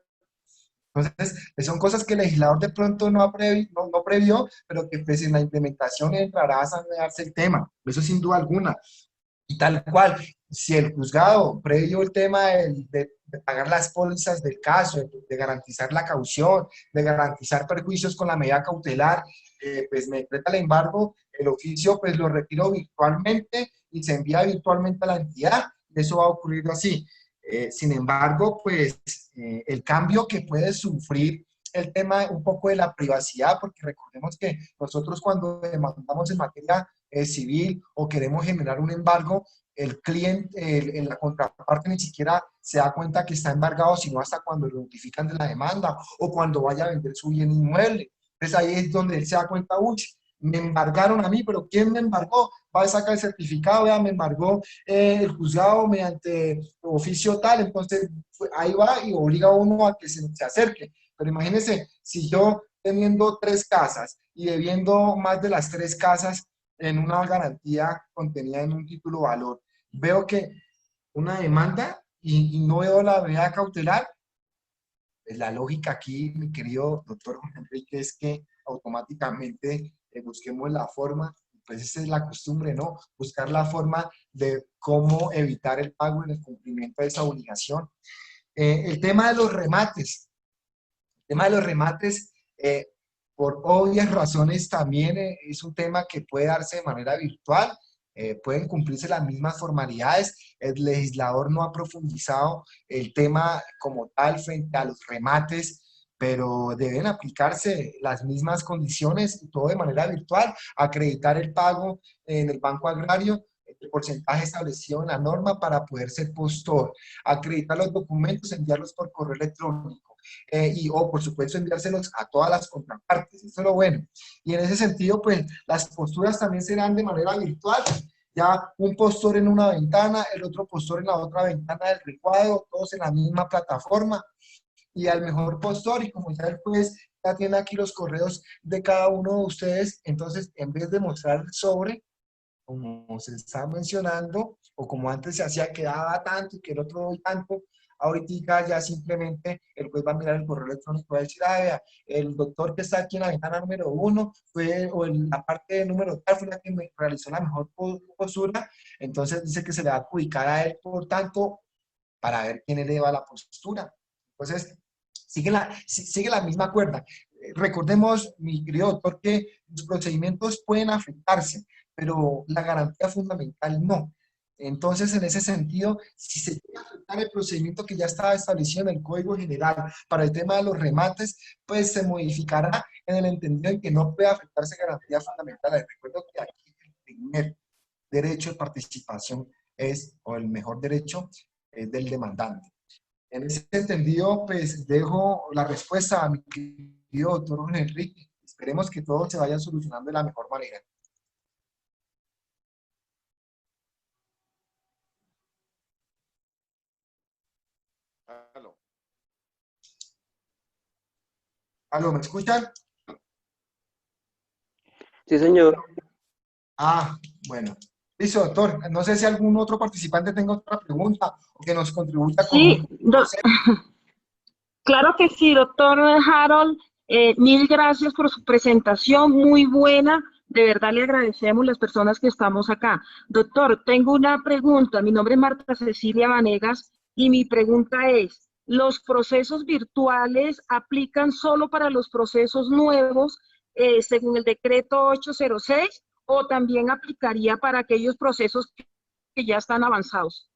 Entonces, pues son cosas que el legislador de pronto no previó, pero que pues en la implementación entrará a sanearse el tema. Eso sin duda alguna. Y tal cual, si el juzgado previó el tema de pagar las pólizas del caso, de garantizar la caución, de garantizar perjuicios con la medida cautelar, pues me decreta el embargo, el oficio pues lo retiro virtualmente y se envía virtualmente a la entidad. Eso va a ocurrir así. Sin embargo, pues el cambio que puede sufrir el tema un poco de la privacidad, porque recordemos que nosotros cuando demandamos en materia civil o queremos generar un embargo, el cliente, la contraparte ni siquiera se da cuenta que está embargado, sino hasta cuando lo notifican de la demanda o cuando vaya a vender su bien inmueble. Entonces ahí es donde él se da cuenta, uy, me embargaron a mí, pero ¿quién me embargó? Va a sacar el certificado, ya me embargó el juzgado mediante oficio tal, entonces ahí va y obliga a uno a que se acerque. Pero imagínense, si yo teniendo 3 casas y debiendo más de las 3 casas en una garantía contenida en un título valor, veo que una demanda y no veo la medida cautelar, pues la lógica aquí, mi querido doctor Jorge Enrique, es que automáticamente busquemos la forma, pues esa es la costumbre, ¿no? Buscar la forma de cómo evitar el pago en el cumplimiento de esa obligación. El tema de los remates, por obvias razones también es un tema que puede darse de manera virtual. Pueden cumplirse las mismas formalidades. El legislador no ha profundizado el tema como tal frente a los remates, pero deben aplicarse las mismas condiciones y todo de manera virtual, acreditar el pago en el Banco Agrario, el porcentaje establecido en la norma para poder ser postor, acreditar los documentos, enviarlos por correo electrónico o por supuesto enviárselos a todas las contrapartes, eso es lo bueno. Y en ese sentido, pues las posturas también serán de manera virtual, ya un postor en una ventana, el otro postor en la otra ventana del recuadro, todos en la misma plataforma, y al mejor postor, y como ya el juez ya tiene aquí los correos de cada uno de ustedes, entonces en vez de mostrar el sobre, como se está mencionando, o como antes se hacía que daba tanto y que el otro tanto, ahorita ya simplemente el juez va a mirar el correo electrónico y va a decir, vea, el doctor que está aquí en la ventana número 1 fue, o en la parte número tal fue la que me realizó la mejor postura, entonces dice que se le va a adjudicar a él, por tanto, para ver quién eleva la postura. Entonces, sigue la misma cuerda. Recordemos, mi querido doctor, que los procedimientos pueden afectarse, pero la garantía fundamental no. Entonces, en ese sentido, si se llega a afectar el procedimiento que ya estaba establecido en el Código General para el tema de los remates, pues se modificará en el entendido en que no puede afectarse garantía fundamental. Les recuerdo que aquí el primer derecho de participación es, o el mejor derecho, es del demandante. En ese entendido, pues dejo la respuesta a mi querido doctor Jorge Enrique. Esperemos que todo se vaya solucionando de la mejor manera. Aló. ¿Aló, me escuchan? Sí, señor. Ah, bueno. Listo, doctor. No sé si algún otro participante tenga otra pregunta o que nos contribuya con Sí, un concepto. claro que sí, doctor Harold. Mil gracias por su presentación, muy buena. De verdad le agradecemos las personas que estamos acá. Doctor, tengo una pregunta. Mi nombre es Marta Cecilia Vanegas y mi pregunta es, ¿los procesos virtuales aplican solo para los procesos nuevos según el decreto 806 o también aplicaría para aquellos procesos que ya están avanzados?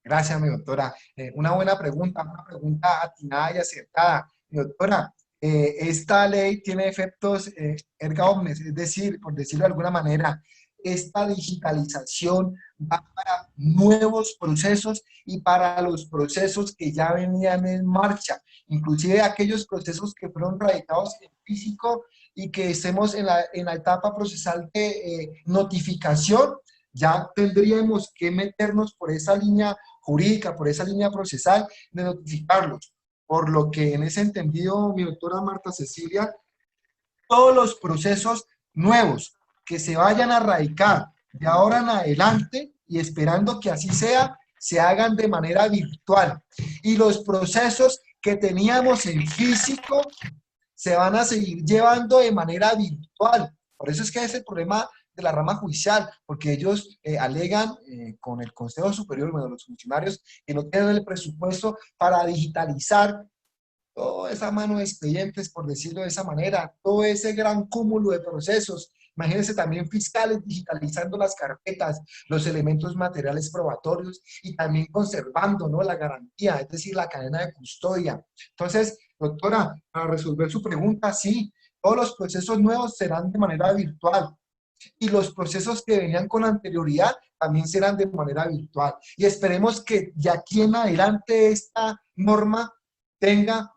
Gracias, mi doctora. Una buena pregunta, una pregunta atinada y acertada. Mi doctora, esta ley tiene efectos erga omnes, es decir, por decirlo de alguna manera, esta digitalización va para nuevos procesos y para los procesos que ya venían en marcha, inclusive aquellos procesos que fueron radicados en físico y que estemos en la etapa procesal de notificación, ya tendríamos que meternos por esa línea jurídica, por esa línea procesal de notificarlos. Por lo que en ese entendido, mi doctora Marta Cecilia, todos los procesos nuevos que se vayan a radicar de ahora en adelante y esperando que así sea, se hagan de manera virtual. Y los procesos que teníamos en físico se van a seguir llevando de manera virtual. Por eso es que es el problema de la rama judicial, porque ellos alegan con el Consejo Superior, bueno, los funcionarios que no tienen el presupuesto para digitalizar toda esa mano de expedientes, por decirlo de esa manera, todo ese gran cúmulo de procesos. Imagínense también fiscales digitalizando las carpetas, los elementos materiales probatorios y también conservando, ¿no?, la garantía, es decir, la cadena de custodia. Entonces, doctora, para resolver su pregunta, sí, todos los procesos nuevos serán de manera virtual y los procesos que venían con anterioridad también serán de manera virtual. Y esperemos que de aquí en adelante esta norma tenga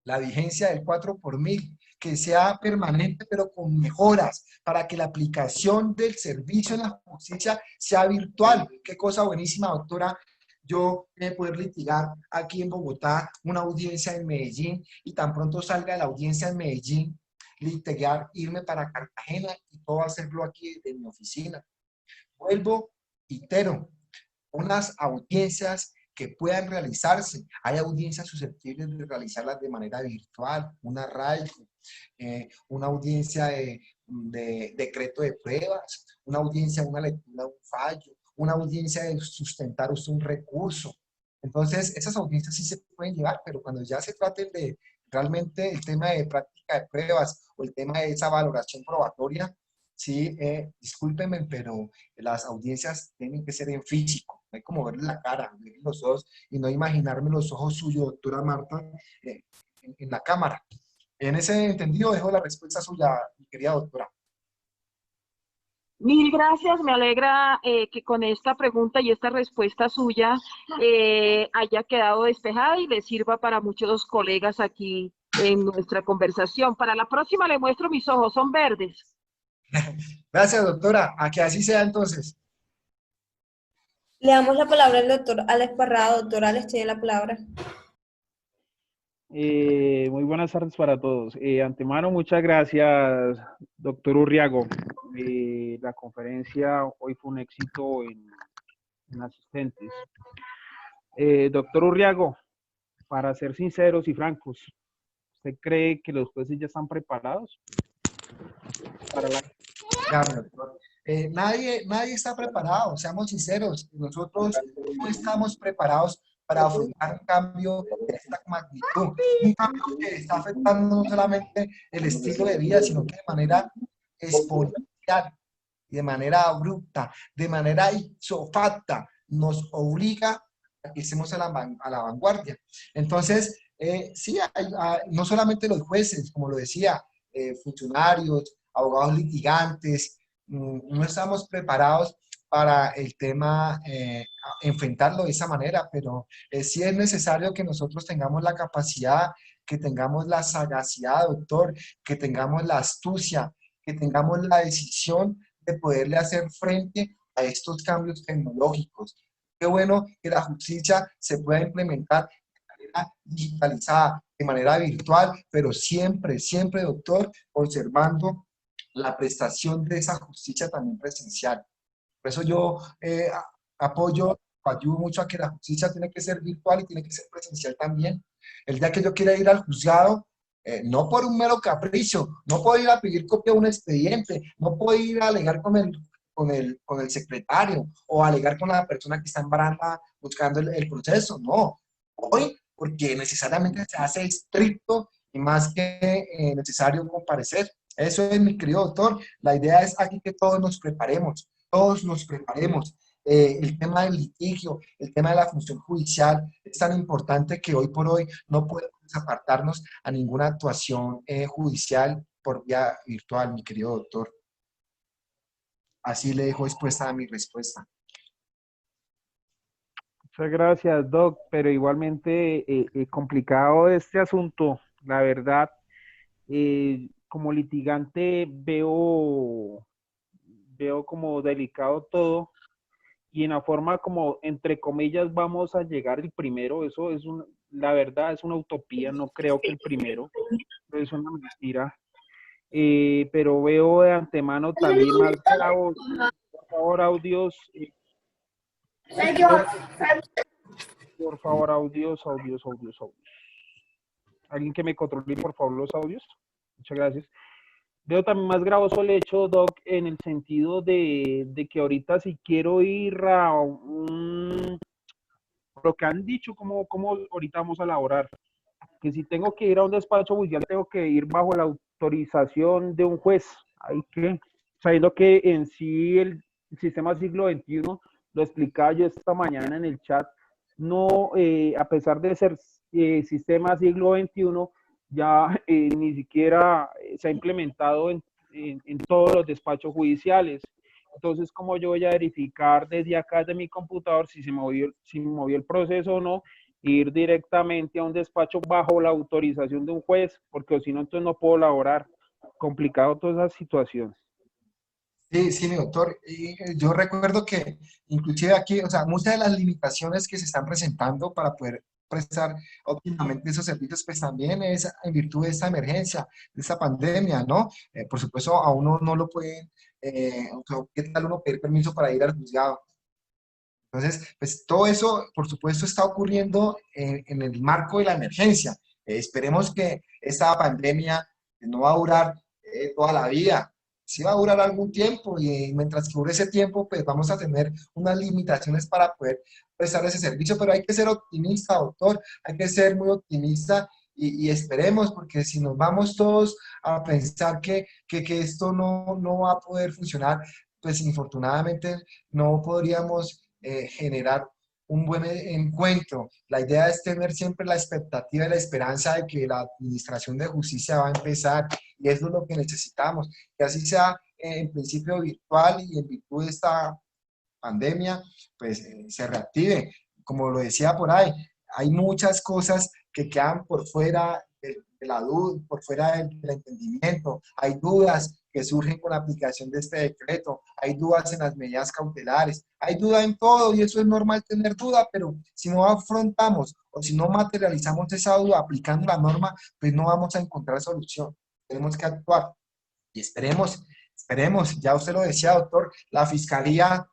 la vigencia del 4 por 1000, que sea permanente pero con mejoras para que la aplicación del servicio en la justicia sea virtual. Qué cosa buenísima, doctora, yo poder litigar aquí en Bogotá una audiencia en Medellín y tan pronto salga de la audiencia en Medellín, litigar, irme para Cartagena y todo hacerlo aquí de mi oficina. Vuelvo, itero, unas audiencias que puedan realizarse. Hay audiencias susceptibles de realizarlas de manera virtual, una RAICO, una audiencia de decreto de pruebas, una audiencia, una lectura de un fallo, una audiencia de sustentar usted un recurso. Entonces, esas audiencias sí se pueden llevar, pero cuando ya se traten de realmente el tema de práctica de pruebas o el tema de esa valoración probatoria, sí, discúlpenme, pero las audiencias tienen que ser en físico, no hay como verle la cara, verle los ojos y no imaginarme los ojos suyos, doctora Marta, en la cámara. En ese entendido dejo la respuesta suya, mi querida doctora. Mil gracias, me alegra que con esta pregunta y esta respuesta suya haya quedado despejada y le sirva para muchos colegas aquí en nuestra conversación. Para la próxima le muestro mis ojos, son verdes. Gracias, doctora. A que así sea entonces. Le damos la palabra al doctor Alex Parrado. Doctor Alex, tiene la palabra. Muy buenas tardes para todos. Antemano, muchas gracias, doctor Urriago. La conferencia hoy fue un éxito en asistentes. Doctor Urriago, para ser sinceros y francos, ¿usted cree que los jueces ya están preparados para la... Claro, doctor. Nadie está preparado, seamos sinceros. Nosotros no estamos preparados para afrontar un cambio de esta magnitud. Un cambio que está afectando no solamente el estilo de vida, sino que de manera exponencial, de manera abrupta, de manera ipso facto, nos obliga a que estemos a la vanguardia. Entonces, sí, no solamente los jueces, como lo decía, funcionarios, abogados litigantes, no estamos preparados para el tema, enfrentarlo de esa manera, pero sí es necesario que nosotros tengamos la capacidad, que tengamos la sagacidad, doctor, que tengamos la astucia, que tengamos la decisión de poderle hacer frente a estos cambios tecnológicos. Qué bueno que la justicia se pueda implementar de manera digitalizada, de manera virtual, pero siempre, siempre, doctor, conservando la prestación de esa justicia también presencial. Por eso yo ayudo mucho a que la justicia tiene que ser virtual y tiene que ser presencial también. El día que yo quiera ir al juzgado, no por un mero capricho, no puedo ir a pedir copia de un expediente, no puedo ir a alegar con el secretario o alegar con la persona que está en baranda buscando el proceso, no. Hoy, porque necesariamente se hace estricto y más que necesario comparecer. Eso es, mi querido doctor. La idea es aquí que todos nos preparemos, todos nos preparemos. El tema del litigio, el tema de la función judicial es tan importante que hoy por hoy no podemos apartarnos a ninguna actuación judicial por vía virtual, mi querido doctor. Así le dejo expuesta a mi respuesta. Muchas gracias, Doc, pero igualmente complicado este asunto, la verdad. Como litigante veo como delicado todo y en la forma como, entre comillas, vamos a llegar el primero, eso es la verdad es una utopía, no creo que el primero, es una mentira, pero veo de antemano también más clavos. Por favor, audios, por favor, audios. Alguien que me controle, por favor, los audios. Muchas gracias. Veo también más gravoso el hecho, Doc, en el sentido de que ahorita si quiero ir a lo que han dicho, como ahorita vamos a elaborar, que si tengo que ir a un despacho judicial, tengo que ir bajo la autorización de un juez. Hay que, sabiendo que en sí el sistema siglo XXI, lo explicaba yo esta mañana en el chat, no, a pesar de ser sistema siglo XXI, ya ni siquiera se ha implementado en todos los despachos judiciales. Entonces, ¿cómo yo voy a verificar desde acá, de mi computador, si me movió el proceso o no? Ir directamente a un despacho bajo la autorización de un juez, porque si no, entonces no puedo laborar. Complicado todas esas situaciones. Sí, mi doctor. Y yo recuerdo que inclusive aquí, o sea, muchas de las limitaciones que se están presentando para poder prestar óptimamente esos servicios, pues también es en virtud de esta emergencia, de esta pandemia, ¿no? Por supuesto, a uno no lo pueden, ¿qué tal uno pedir permiso para ir al juzgado? Entonces, pues todo eso, por supuesto, está ocurriendo en el marco de la emergencia. Esperemos que esta pandemia no va a durar toda la vida. Sí va a durar algún tiempo y mientras que dure ese tiempo, pues vamos a tener unas limitaciones para poder prestar ese servicio, pero hay que ser optimista, doctor, hay que ser muy optimista y esperemos, porque si nos vamos todos a pensar que esto no va a poder funcionar, pues infortunadamente no podríamos generar un buen encuentro. La idea es tener siempre la expectativa y la esperanza de que la administración de justicia va a empezar, y eso es lo que necesitamos, que así sea en principio virtual, y en virtud de esta pandemia, pues se reactive. Como lo decía por ahí, hay muchas cosas que quedan por fuera de la duda, por fuera del entendimiento. Hay dudas que surgen con la aplicación de este decreto, hay dudas en las medidas cautelares, hay duda en todo, y eso es normal tener duda, pero si no afrontamos o si no materializamos esa duda aplicando la norma, pues no vamos a encontrar solución. Tenemos que actuar y esperemos, ya usted lo decía, doctor, la Fiscalía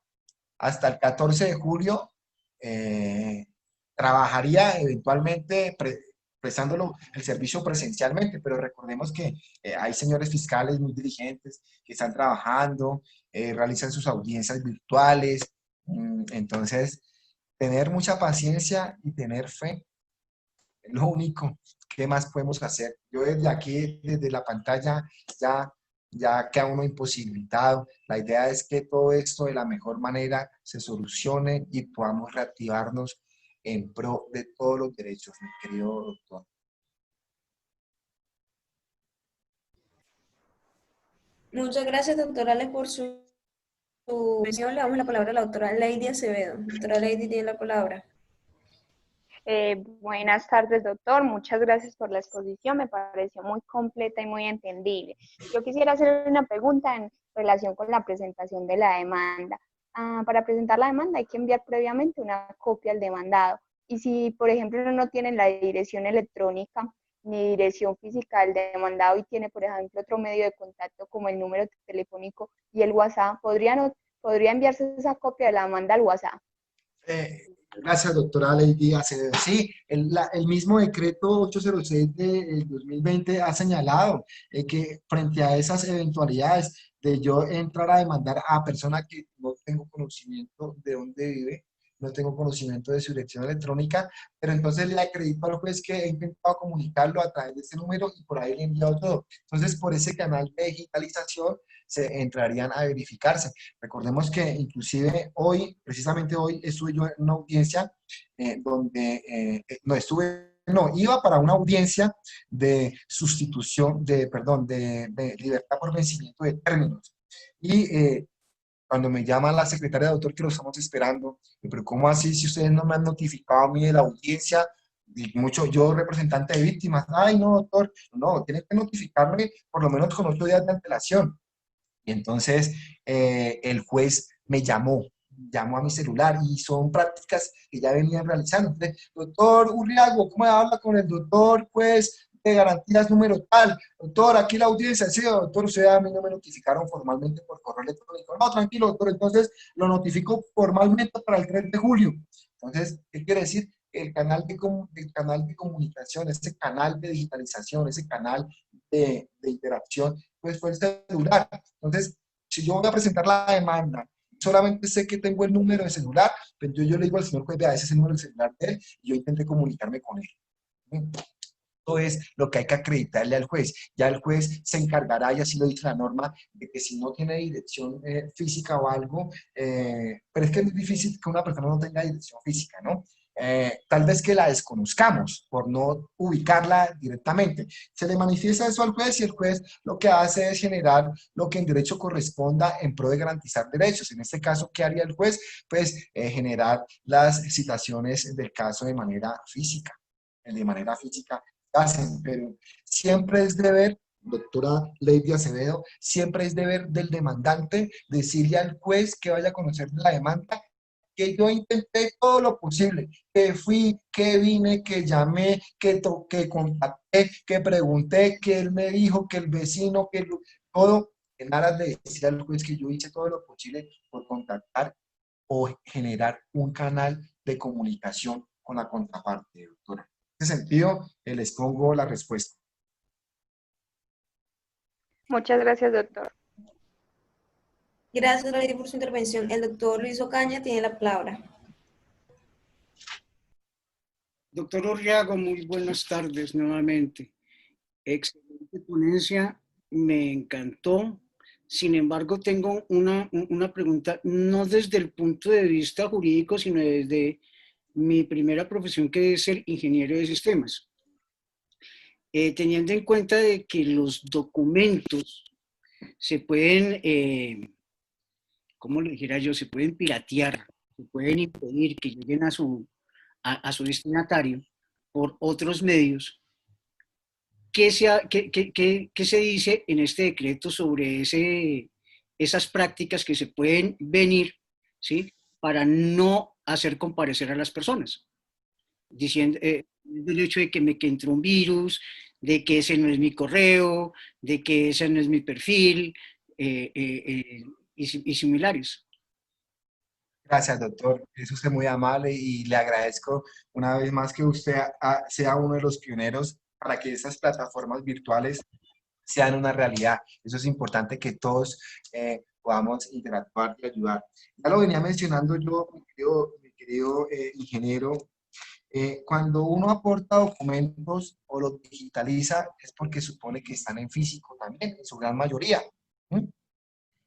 hasta el 14 de julio trabajaría eventualmente prestándolo el servicio presencialmente, pero recordemos que hay señores fiscales muy diligentes que están trabajando, realizan sus audiencias virtuales, entonces tener mucha paciencia y tener fe es lo único que más podemos hacer. Yo desde aquí, desde la pantalla, ya queda uno imposibilitado. La idea es que todo esto de la mejor manera se solucione y podamos reactivarnos en pro de todos los derechos, mi querido doctor. Muchas gracias, doctora Alex, por su mención. Le damos la palabra a la doctora Lady Acevedo. Doctora Lady tiene la palabra. Buenas tardes, doctor. Muchas gracias por la exposición. Me pareció muy completa y muy entendible. Yo quisiera hacer una pregunta en relación con la presentación de la demanda. Para presentar la demanda hay que enviar previamente una copia al demandado. Y si, por ejemplo, no tienen la dirección electrónica ni dirección física del demandado y tiene, por ejemplo, otro medio de contacto como el número telefónico y el WhatsApp, ¿podría enviarse esa copia de la demanda al WhatsApp? Gracias, doctora Lady Acevedo. Sí, el mismo decreto 806 del 2020 ha señalado que frente a esas eventualidades de yo entrar a demandar a persona que no tengo conocimiento de dónde vive, no tengo conocimiento de su dirección electrónica, pero entonces le acredito al juez que he intentado comunicarlo a través de ese número y por ahí le he enviado todo. Entonces, por ese canal de digitalización se entrarían a verificarse. Recordemos que inclusive hoy, precisamente hoy, estuve yo en una audiencia iba para una audiencia de sustitución, de libertad por vencimiento de términos. Y cuando me llama la secretaria, doctor, que lo estamos esperando, pero ¿cómo así si ustedes no me han notificado a mí de la audiencia? Y yo representante de víctimas, ay no, doctor, no, tienen que notificarme por lo menos con 8 días de antelación. Y entonces el juez me llamó a mi celular, y son prácticas que ya venían realizando. Entonces, doctor Urriago, ¿cómo habla con el doctor juez de garantías número tal? Doctor, aquí la audiencia. Sí, doctor, usted a mí no me notificaron formalmente por correo electrónico. No, tranquilo, doctor, entonces lo notifico formalmente para el 3 de julio. Entonces, ¿qué quiere decir? El canal de comunicación, ese canal de digitalización, ese canal de interacción, pues fue el celular. Entonces, si yo voy a presentar la demanda, solamente sé que tengo el número de celular, pero yo le digo al señor juez, vea, ese es el número de celular de él, y yo intenté comunicarme con él. Esto es lo que hay que acreditarle al juez. Ya el juez se encargará, y así lo dice la norma, de que si no tiene dirección física o algo, pero es que es muy difícil que una persona no tenga dirección física, ¿no? Tal vez que la desconozcamos por no ubicarla directamente. Se le manifiesta eso al juez, y el juez lo que hace es generar lo que en derecho corresponda en pro de garantizar derechos. En este caso, ¿qué haría el juez? Pues generar las citaciones del caso de manera física. De manera física hacen, pero siempre es deber, doctora Lady Acevedo, siempre es deber del demandante decirle al juez que vaya a conocer la demanda que yo intenté todo lo posible, que fui, que vine, que llamé, que contacté, que pregunté, que él me dijo, que el vecino, todo, en aras de decir al juez que yo hice todo lo posible por contactar o generar un canal de comunicación con la contraparte, doctora. En ese sentido, les pongo la respuesta. Muchas gracias, doctor. Gracias, Lady, por su intervención. El doctor Luis Ocaña tiene la palabra. Doctor Urriago, muy buenas tardes nuevamente. Excelente ponencia, me encantó. Sin embargo, tengo una pregunta, no desde el punto de vista jurídico, sino desde mi primera profesión, que es el ingeniero de sistemas. Teniendo en cuenta de que los documentos se pueden, ¿cómo lo dijera yo? Se pueden piratear, se pueden impedir que lleguen a su destinatario por otros medios. ¿Qué se dice en este decreto sobre esas prácticas que se pueden venir, ¿sí?, para no hacer comparecer a las personas? Diciendo el hecho de que entró un virus, de que ese no es mi correo, de que ese no es mi perfil, y similares. Gracias, doctor. Es usted muy amable y le agradezco una vez más que usted sea uno de los pioneros para que esas plataformas virtuales sean una realidad. Eso es importante que todos podamos interactuar y ayudar. Ya lo venía mencionando yo, mi querido ingeniero. Cuando uno aporta documentos o los digitaliza es porque supone que están en físico también, en su gran mayoría. ¿Mm?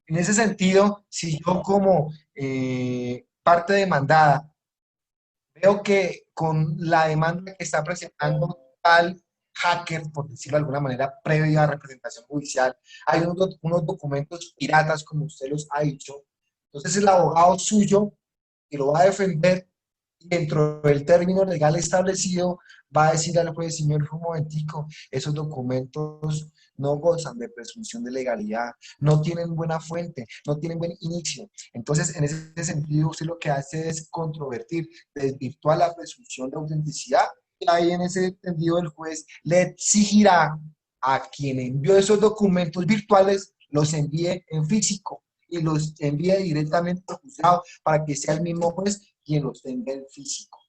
En ese sentido, si yo como parte demandada veo que con la demanda que está presentando tal hacker, por decirlo de alguna manera, previa a representación judicial, hay unos documentos piratas, como usted los ha dicho, entonces el abogado suyo que lo va a defender dentro del término legal establecido, va a decir al juez, señor, un momentico, esos documentos no gozan de presunción de legalidad, no tienen buena fuente, no tienen buen inicio. Entonces, en ese sentido, usted lo que hace es controvertir, desvirtuar la presunción de autenticidad, y ahí en ese sentido el juez le exigirá a quien envió esos documentos virtuales, los envíe en físico y los envíe directamente al juzgado para que sea el mismo juez quien los tenga en físico.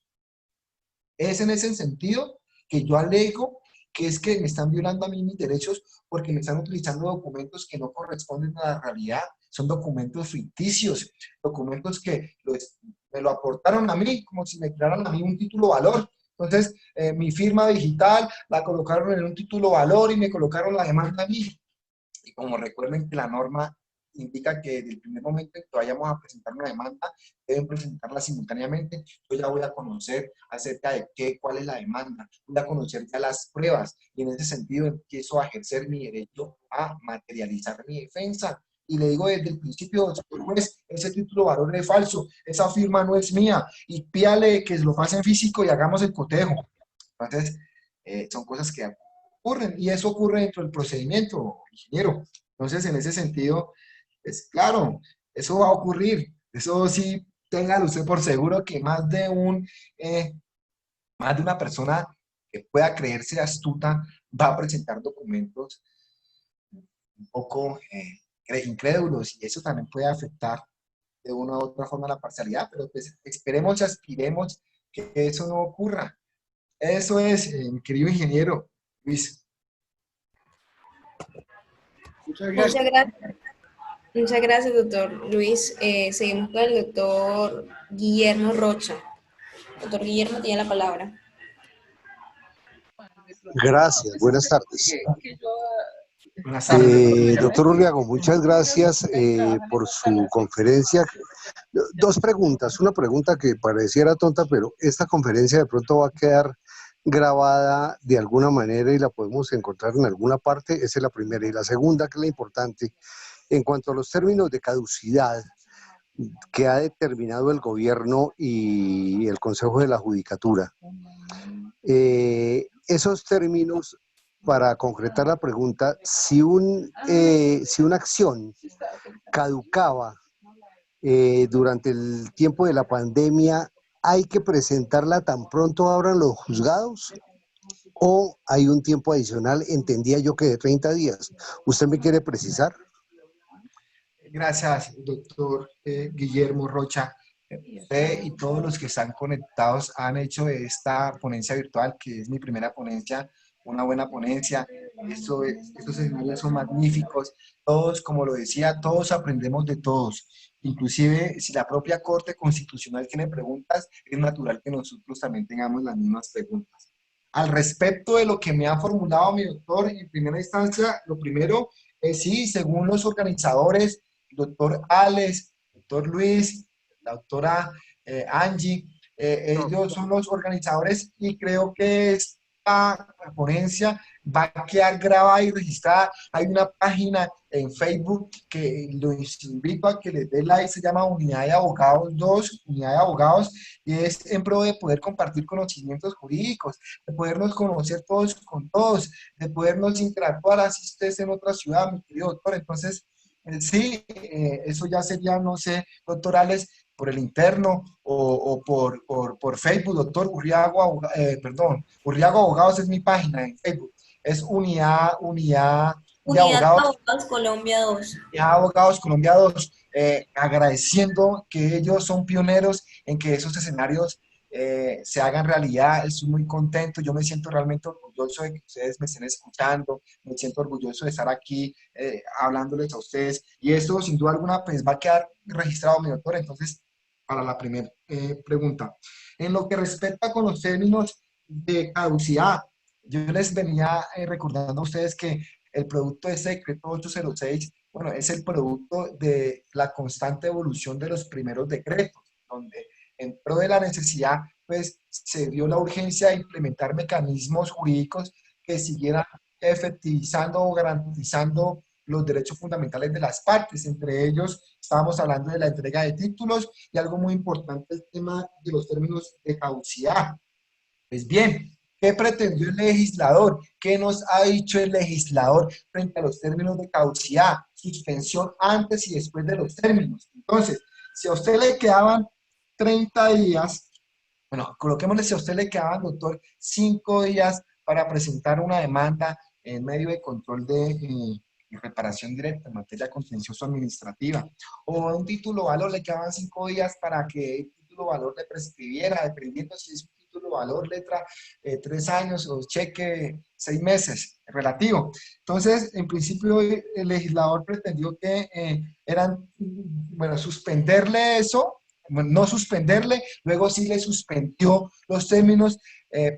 Es en ese sentido que yo alego que es que me están violando a mí mis derechos porque me están utilizando documentos que no corresponden a la realidad. Son documentos ficticios, documentos que me lo aportaron a mí como si me crearan a mí un título valor. Entonces, mi firma digital la colocaron en un título valor y me colocaron la demanda a mí. Y como recuerden que la norma indica que desde el primer momento en que vayamos a presentar una demanda, deben presentarla simultáneamente. Yo ya voy a conocer acerca de cuál es la demanda, voy a conocer ya las pruebas, y en ese sentido empiezo a ejercer mi derecho a materializar mi defensa. Y le digo desde el principio, señor juez, ese título valor es falso, esa firma no es mía, y pídale que lo pase en físico y hagamos el cotejo. Entonces, son cosas que ocurren, y eso ocurre dentro del procedimiento, ingeniero. Entonces, en ese sentido, pues claro, eso va a ocurrir. Eso sí, téngalo usted por seguro que más de una persona que pueda creerse astuta va a presentar documentos un poco incrédulos, y eso también puede afectar de una u otra forma la parcialidad, pero pues esperemos y aspiremos que eso no ocurra. Eso es, mi querido ingeniero Luis. Muchas gracias. Muchas gracias. Muchas gracias, doctor Luis. Seguimos con el doctor Guillermo Rocha. Doctor Guillermo, tiene la palabra. Gracias, buenas tardes. Buenas tardes, doctor Urriago, muchas gracias por su conferencia. Dos preguntas. Una pregunta que pareciera tonta, pero esta conferencia de pronto va a quedar grabada de alguna manera y la podemos encontrar en alguna parte. Esa es la primera. Y la segunda, que es la importante, en cuanto a los términos de caducidad que ha determinado el gobierno y el Consejo de la Judicatura. Esos términos, para concretar la pregunta, si una acción caducaba durante el tiempo de la pandemia, ¿hay que presentarla tan pronto abran los juzgados? ¿O hay un tiempo adicional? Entendía yo que de 30 días. ¿Usted me quiere precisar? Gracias, doctor Guillermo Rocha. Usted y todos los que están conectados han hecho de esta ponencia virtual, que es mi primera ponencia, una buena ponencia. Estos escenarios son magníficos. Todos, como lo decía, todos aprendemos de todos. Inclusive, si la propia Corte Constitucional tiene preguntas, es natural que nosotros también tengamos las mismas preguntas. Al respecto de lo que me ha formulado mi doctor, en primera instancia, lo primero, sí, según los organizadores, el doctor Alex, doctor Luis, la doctora Angie, ellos son los organizadores y creo que esta ponencia va a quedar grabada y registrada. Hay una página en Facebook que los invito a que les dé like, se llama Unidad de Abogados 2, Unidad de Abogados, y es en pro de poder compartir conocimientos jurídicos, de podernos conocer todos con todos, de podernos interactuar así estés en otra ciudad, mi querido doctor. Entonces, sí, eso ya sería, no sé, doctorales, por el interno o por Facebook, doctor Urriago, Urriago Abogados es mi página en Facebook. Es Unidad de Abogados, Colombia 2. Unidad de Abogados Colombia 2, agradeciendo que ellos son pioneros en que esos escenarios se hagan realidad. Estoy muy contento, yo me siento realmente orgulloso de que ustedes me estén escuchando, me siento orgulloso de estar aquí hablándoles a ustedes, y esto sin duda alguna pues va a quedar registrado, mi doctor. Entonces, para la primera pregunta, en lo que respecta con los términos de caducidad, yo les venía recordando a ustedes que el producto de ese decreto 806, bueno, es el producto de la constante evolución de los primeros decretos, donde en pro de la necesidad, pues se dio la urgencia de implementar mecanismos jurídicos que siguieran efectivizando o garantizando los derechos fundamentales de las partes. Entre ellos, estábamos hablando de la entrega de títulos y algo muy importante, el tema de los términos de caducidad. Pues bien, ¿qué pretendió el legislador? ¿Qué nos ha dicho el legislador frente a los términos de caducidad? Suspensión antes y después de los términos. Entonces, si a usted le quedaban 30 días, bueno, coloquémosle, si a usted le quedaban, doctor, 5 días para presentar una demanda en medio de control de reparación directa en materia contencioso administrativa, o un título valor le quedaban 5 días para que el título valor le prescribiera, dependiendo si es un título valor letra 3 años o cheque 6 meses, relativo. Entonces, en principio, el legislador pretendió que suspenderle eso, no suspenderle, luego sí le suspendió los términos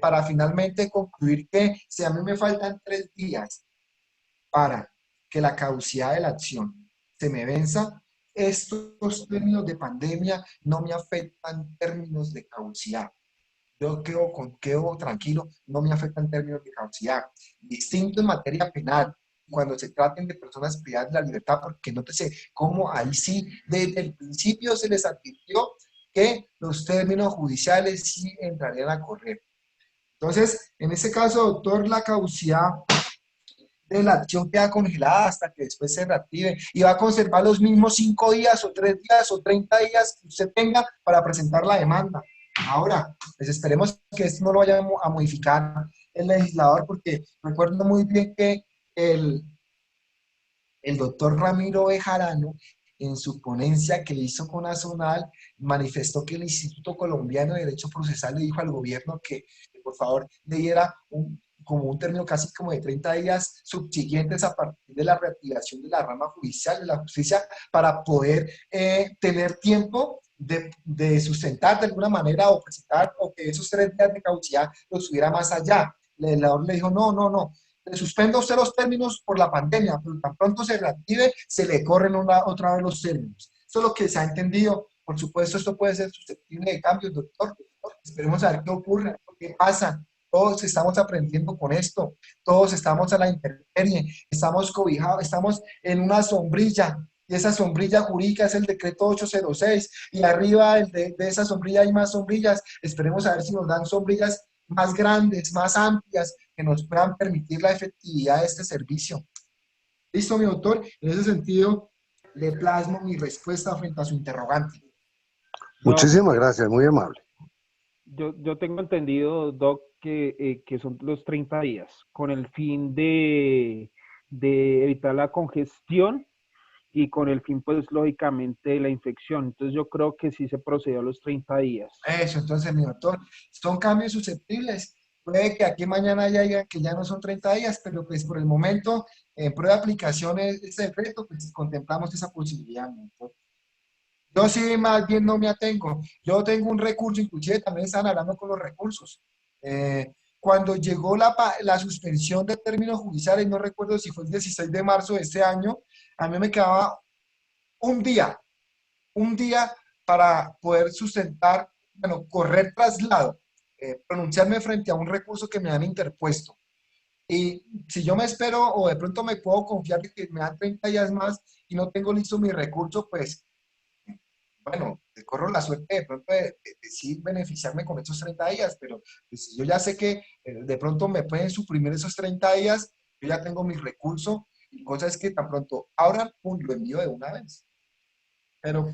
para finalmente concluir que si a mí me faltan 3 días para que la caducidad de la acción se me venza, estos términos de pandemia no me afectan en términos de caducidad. Yo quedo tranquilo, no me afectan términos de caducidad. Distinto en materia penal, cuando se traten de personas privadas de la libertad, porque nótese cómo ahí sí, desde el principio se les advirtió que los términos judiciales sí entrarían a correr. Entonces, en este caso, doctor, la caducidad de la acción queda congelada hasta que después se reactive y va a conservar los mismos 5 días o 3 días o 30 días que usted tenga para presentar la demanda. Ahora, pues esperemos que esto no lo vaya a modificar el legislador, porque recuerdo muy bien que el doctor Ramiro Bejarano, en su ponencia que hizo con Azonal, manifestó que el Instituto Colombiano de Derecho Procesal le dijo al gobierno que por favor le diera como un término casi como de 30 días subsiguientes a partir de la reactivación de la rama judicial, de la justicia, para poder tener tiempo de sustentar de alguna manera o presentar, o que esos 3 días de caducidad los subiera más allá. El legislador le dijo, no, le suspendo a usted los términos por la pandemia, pero tan pronto se reactive, se le corren otra vez los términos. Eso es lo que se ha entendido. Por supuesto, esto puede ser susceptible de cambios, doctor. Esperemos a ver qué ocurre, qué pasa. Todos estamos aprendiendo con esto, todos estamos a la intemperie, estamos cobijados, estamos en una sombrilla, y esa sombrilla jurídica es el decreto 806, y arriba de esa sombrilla hay más sombrillas. Esperemos a ver si nos dan sombrillas más grandes, más amplias, que nos puedan permitir la efectividad de este servicio. Listo, mi doctor, en ese sentido le plasmo mi respuesta frente a su interrogante. Muchísimas gracias, muy amable. Yo tengo entendido, Doc, que son los 30 días, con el fin de evitar la congestión y con el fin, pues, lógicamente, de la infección. Entonces, yo creo que sí se procedió a los 30 días. Eso, entonces, mi doctor, son cambios susceptibles Puede que aquí mañana ya digan que ya no son 30 días, pero pues por el momento, en prueba de aplicación ese decreto, pues contemplamos esa posibilidad, ¿no? Yo sí más bien no me atengo. Yo tengo un recurso, inclusive también están hablando con los recursos. Cuando llegó la suspensión de términos judiciales, no recuerdo si fue el 16 de marzo de este año, a mí me quedaba un día, un día para poder sustentar, bueno, correr traslado, pronunciarme frente a un recurso que me han interpuesto. Y si yo me espero o de pronto me puedo confiar de que me dan 30 días más y no tengo listo mi recurso, pues bueno, corro la suerte de pronto de sí beneficiarme con esos 30 días, pero pues, si yo ya sé que de pronto me pueden suprimir esos 30 días, yo ya tengo mi recurso, y cosa es que tan pronto ahora, pum, lo envío de una vez. Pero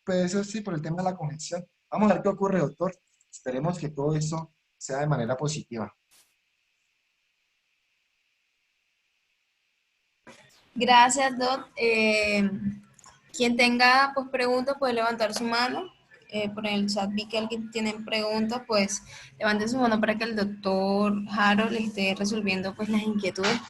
pues eso sí, por el tema de la conexión. Vamos a ver qué ocurre, doctor. Esperemos que todo esto sea de manera positiva. Gracias, Doc. Quien tenga pues preguntas puede levantar su mano. Por el chat vi que alguien tiene preguntas, pues levante su mano para que el doctor Harold esté resolviendo pues las inquietudes.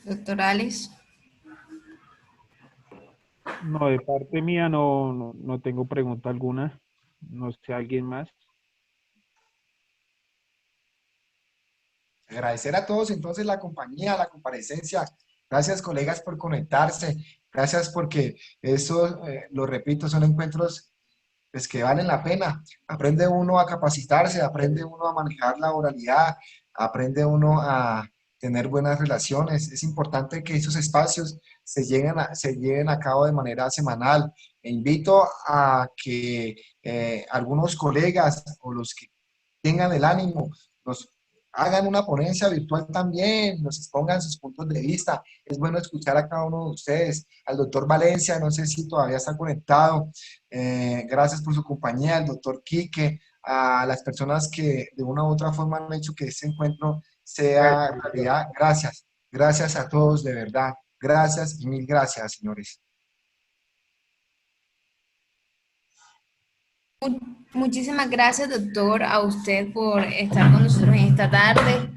Doctor Alex. No, de parte mía no tengo pregunta alguna. No sé, ¿alguien más? Agradecer a todos entonces la compañía, la comparecencia. Gracias, colegas, por conectarse. Gracias porque eso, lo repito, son encuentros pues, que valen la pena. Aprende uno a capacitarse, aprende uno a manejar la oralidad, aprende uno a tener buenas relaciones. Es importante que esos espacios se lleven a cabo de manera semanal. E invito a que algunos colegas o los que tengan el ánimo, nos hagan una ponencia virtual también, nos expongan sus puntos de vista. Es bueno escuchar a cada uno de ustedes. Al doctor Valencia, no sé si todavía está conectado. Gracias por su compañía, al doctor Quique, a las personas que de una u otra forma han hecho que este encuentro sea realidad. Gracias. Gracias a todos, de verdad. Gracias y mil gracias, señores. Muchísimas gracias, doctor, a usted por estar con nosotros en esta tarde,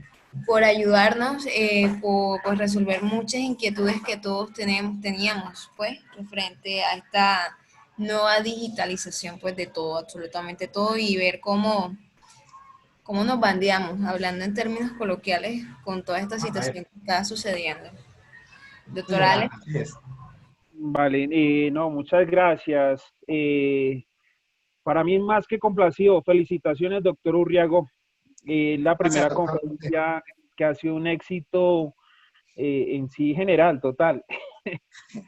por ayudarnos, por pues, resolver muchas inquietudes que todos teníamos, pues, frente a esta nueva digitalización, pues, de todo, absolutamente todo, y ver cómo nos bandeamos, hablando en términos coloquiales, con toda esta situación que está sucediendo. Doctor Alex. Así es. Vale, no, muchas gracias. Para mí más que complacido. Felicitaciones, doctor Urriago. La primera Gracias, doctor. conferencia que ha sido un éxito en sí general, total,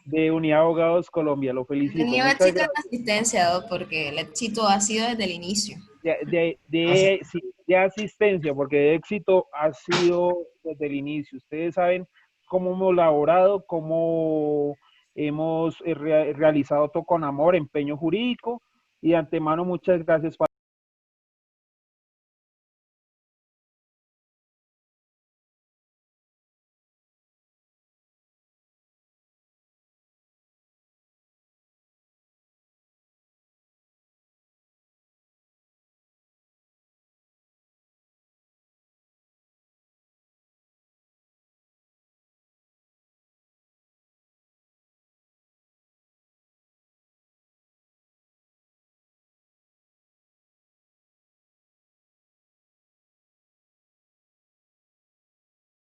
de Unidad de Abogados Colombia. Lo He felicito. tenido Muchas éxito en gracias. la asistencia, Doc, porque el éxito ha sido desde el inicio. Sí, de asistencia, porque de éxito ha sido desde el inicio. Ustedes saben cómo hemos laborado, cómo hemos realizado todo con amor, empeño jurídico, y de antemano muchas gracias.